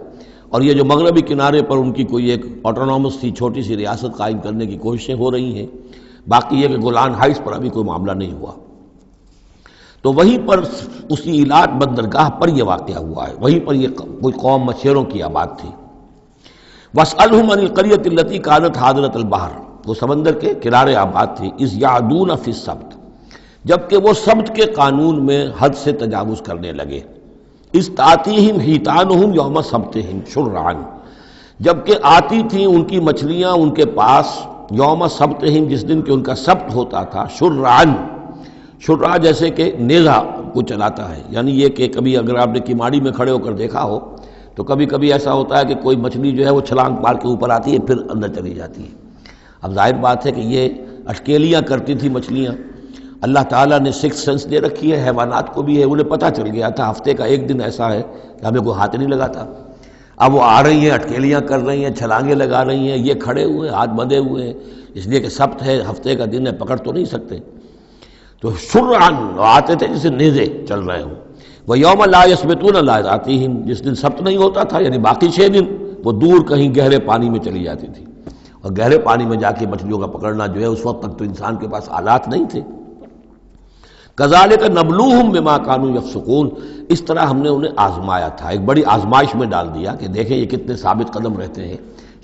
اور یہ جو مغربی کنارے پر ان کی کوئی ایک آٹونومس سی چھوٹی سی ریاست قائم کرنے کی کوششیں ہو رہی ہیں. باقی یہ کہ گولان ہائٹس پر ابھی کوئی معاملہ نہیں ہوا. تو وہیں پر اسی ایلات بندرگاہ پر یہ واقعہ ہوا ہے، وہیں پر یہ کوئی قوم مچھیروں کی آباد تھی. واسألہم عن القریۃ التی کانت حاضرۃ البحر، وہ سمندر کے کنارے آباد تھی. اذ یعدون فی السبت، جبکہ وہ سبت کے قانون میں حد سے تجاوز کرنے لگے. اذ تأتیہم حیتانہم یوم سبتہم شرعا، جبکہ آتی تھیں ان کی مچھلیاں ان کے پاس یوم سبتہم، جس دن کہ ان کا سبت ہوتا تھا، شرعا، شرع جیسے کہ نیزہ کو چلاتا ہے. یعنی یہ کہ کبھی اگر آپ نے کماڑی میں کھڑے ہو کر دیکھا ہو تو کبھی کبھی ایسا ہوتا ہے کہ کوئی مچھلی جو ہے وہ چھلانگ مار کے اوپر آتی ہے پھر اندر چلی جاتی ہے. اب ظاہر بات ہے کہ یہ اٹکیلیاں کرتی تھی مچھلیاں، اللہ تعالیٰ نے سکس سینس دے رکھی ہے، حیوانات کو بھی ہے، انہیں پتہ چل گیا تھا ہفتے کا ایک دن ایسا ہے کہ ہمیں کوئی ہاتھ نہیں لگاتا. اب وہ آ رہی ہیں، اٹکیلیاں کر رہی ہیں، چھلانگیں لگا رہی ہیں، یہ کھڑے ہوئے ہیں، ہاتھ بندھے ہوئے ہیں، اس لیے کہ سبت ہے، ہفتے کا دن ہے، پکڑ تو نہیں سکتے. تو شرعاً آتے تھے جسے نیزے چل رہے ہوں. وہ یوم لا یثبتون لا یاتیہم، جس دن سبت نہیں ہوتا تھا یعنی باقی 6 دن وہ دور کہیں گہرے پانی میں چلی جاتی تھی، اور گہرے پانی میں جا کے مچھلیوں کا پکڑنا جو ہے اس وقت تک تو انسان کے پاس آلات نہیں تھے. کذالک نبلوہم بما کانوا یفسقون، اس طرح ہم نے انہیں آزمایا تھا، ایک بڑی آزمائش میں ڈال دیا کہ دیکھیں یہ کتنے ثابت قدم رہتے ہیں،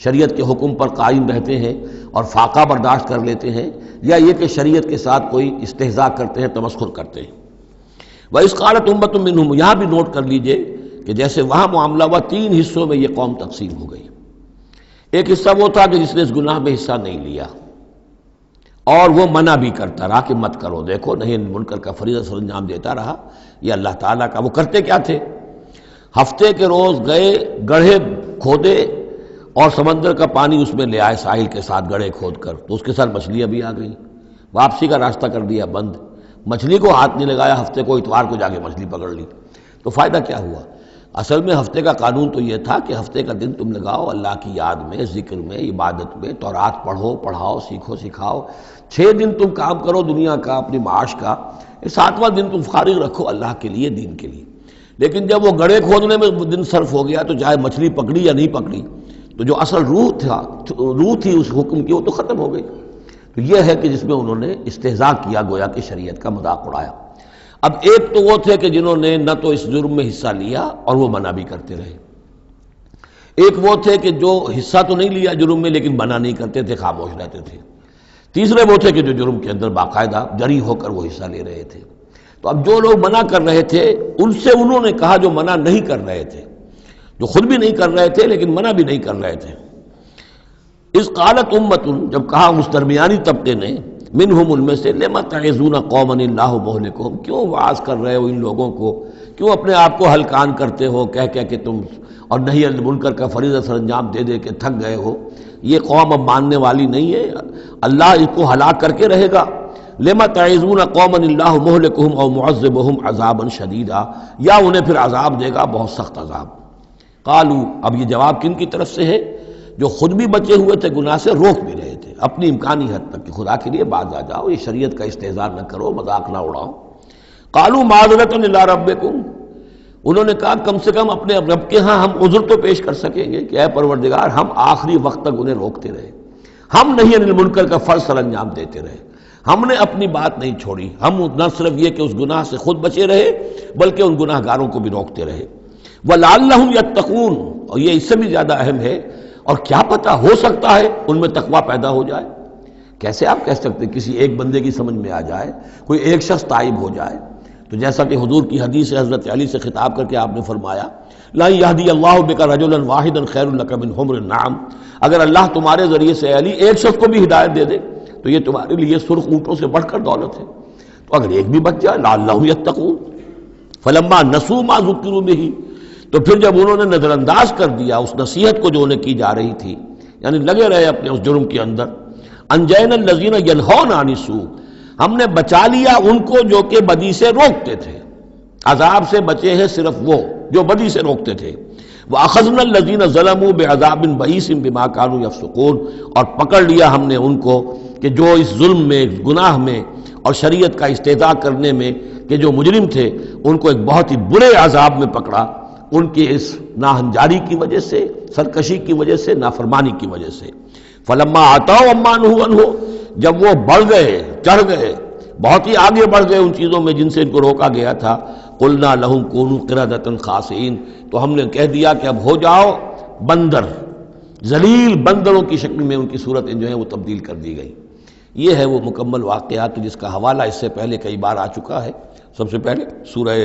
شریعت کے حکم پر قائم رہتے ہیں اور فاقہ برداشت کر لیتے ہیں، یا یہ کہ شریعت کے ساتھ کوئی استہزاء کرتے ہیں، تمسخر کرتے ہیں. وَإِذْ قَالَتْ أُمَّةٌ مِّنْهُمْ، یہاں بھی نوٹ کر لیجئے کہ جیسے وہاں معاملہ ہوا 3 حصوں میں یہ قوم تقسیم ہو گئی. ایک حصہ وہ تھا کہ جس نے اس گناہ میں حصہ نہیں لیا اور وہ منع بھی کرتا رہا کہ مت کرو، دیکھو نہیں منکر کا فریضہ سر انجام دیتا رہا. یہ اللہ تعالیٰ کا، وہ کرتے کیا تھے؟ ہفتے کے روز گئے، گڑھے کھودے اور سمندر کا پانی اس میں لے آئے ساحل کے ساتھ گڑھے کھود کر، تو اس کے ساتھ مچھلیاں بھی آ گئیں، واپسی کا راستہ کر دیا بند. مچھلی کو ہاتھ نہیں لگایا، ہفتے کو اتوار کو جا کے مچھلی پکڑ لی. تو فائدہ کیا ہوا؟ اصل میں ہفتے کا قانون تو یہ تھا کہ ہفتے کا دن تم لگاؤ اللہ کی یاد میں، ذکر میں، عبادت میں، تورات پڑھو، پڑھاؤ، سیکھو، سکھاؤ. 6 دن تم کام کرو دنیا کا، اپنی معاش کا، 7واں دن تم فارغ رکھو اللہ کے لیے، دین کے لیے. لیکن جب وہ گڑھے کھودنے میں دن صرف ہو گیا تو چاہے مچھلی پکڑی یا نہیں پکڑی، تو جو اصل روح تھی اس حکم کی وہ تو ختم ہو گئی. تو یہ ہے کہ جس میں انہوں نے استہزاء کیا، گویا کہ شریعت کا مذاق اڑایا. اب ایک تو وہ تھے کہ جنہوں نے نہ تو اس جرم میں حصہ لیا اور وہ منع بھی کرتے رہے. ایک وہ تھے کہ جو حصہ تو نہیں لیا جرم میں لیکن منع نہیں کرتے تھے، خاموش رہتے تھے. تیسرے وہ تھے کہ جو جرم کے اندر باقاعدہ جری ہو کر وہ حصہ لے رہے تھے. تو اب جو لوگ منع کر رہے تھے ان سے انہوں نے کہا جو منع نہیں کر رہے تھے، جو خود بھی نہیں کر رہے تھے لیکن منع بھی نہیں کر رہے تھے. اذ قالت امۃ، جب کہا اس درمیانی طبقے نے، منہم، ان میں سے، لما تعظون قوما اللہ مہلکہم، کیوں وعظ کر رہے ہو ان لوگوں کو، کیوں اپنے آپ کو ہلکان کرتے ہو کہہ کہہ کہ تم، اور نہی عن المنکر کا فریضہ سر انجام دے دے کے تھک گئے ہو. یہ قوم اب ماننے والی نہیں ہے، اللہ اس کو ہلاک کر کے رہے گا. لما تعظون قوما اللہ مہلکہم او معذبہم عذابا شدیدا، یا انہیں پھر عذاب دے گا بہت سخت عذاب. قالوا، اب یہ جواب کن کی طرف سے ہے؟ جو خود بھی بچے ہوئے تھے گناہ سے، روک بھی رہے تھے اپنی امکانی حد تک کہ خدا کے لیے باز آ جاؤ، یہ شریعت کا استہزاء نہ کرو، مذاق نہ اڑاؤ. قالوا معذرۃ الی ربکم، انہوں نے کہا کم سے کم اپنے رب کے ہاں ہم عذر تو پیش کر سکیں گے کہ اے پروردگار، ہم آخری وقت تک انہیں روکتے رہے، ہم نہیں عن المنکر کا فرض سر انجام دیتے رہے، ہم نے اپنی بات نہیں چھوڑی. ہم نہ صرف یہ کہ اس گناہ سے خود بچے رہے بلکہ ان گناہ گاروں کو بھی روکتے رہے. وَلَعَلَّهُمْ يَتَّقُونَ، اور یہ اس سے بھی زیادہ اہم ہے، اور کیا پتہ ہو سکتا ہے ان میں تقویٰ پیدا ہو جائے. کیسے آپ کہہ سکتے کسی ایک بندے کی سمجھ میں آ جائے، کوئی ایک شخص تائب ہو جائے؟ تو جیسا کہ حضور کی حدیث حضرت علی سے خطاب کر کے آپ نے فرمایا، لا یہدی اللہ بک رجلا واحدا خیر لک من حمر النعم، اگر اللہ تمہارے ذریعے سے علی ایک شخص کو بھی ہدایت دے دے تو یہ تمہارے لیے سرخ اونٹوں سے بڑھ کر دولت ہے. تو اگر ایک بھی بچ جائے، لعلہم یتقون. فلما نسوا ما ذکروا بہ، تو پھر جب انہوں نے نظر انداز کر دیا اس نصیحت کو جو انہیں کی جا رہی تھی، یعنی لگے رہے اپنے اس جرم کے اندر، انجینا الذین ینہون عن السوء، ہم نے بچا لیا ان کو جو کہ بدی سے روکتے تھے. عذاب سے بچے ہیں صرف وہ جو بدی سے روکتے تھے. وَأَخَذْنَا الَّذِينَ ظَلَمُوا بِعَذَابٍ بَئِيسٍ بِمَا كَانُوا يَفْسُقُونَ، اور پکڑ لیا ہم نے ان کو کہ جو اس ظلم میں، گناہ میں اور شریعت کا استہزاء کرنے میں کہ جو مجرم تھے، ان کو ایک بہت ہی برے عذاب میں پکڑا، ان کی اس ناہنجاری کی وجہ سے، سرکشی کی وجہ سے، نافرمانی کی وجہ سے. فلما عتوا عما نہوا عنہ، جب وہ بڑھ گئے، چڑھ گئے، بہت ہی آگے بڑھ گئے ان چیزوں میں جن سے ان کو روکا گیا تھا، قلنا لہم کونوا قردۃ خاسئین، تو ہم نے کہہ دیا کہ اب ہو جاؤ بندر، ذلیل بندروں کی شکل میں ان کی صورتیں جو ہیں وہ تبدیل کر دی گئی. یہ ہے وہ مکمل واقعات جس کا حوالہ اس سے پہلے کئی بار آ چکا ہے. سب سے پہلے سورہ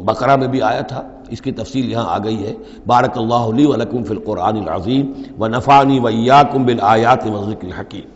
بقرہ میں بھی آیا تھا، اس کی تفصیل یہاں آ گئی ہے. بارک اللہ لی و لکم فی القرآن العظیم و نفعنی و ایاکم بالآیات والذکر الحکیم.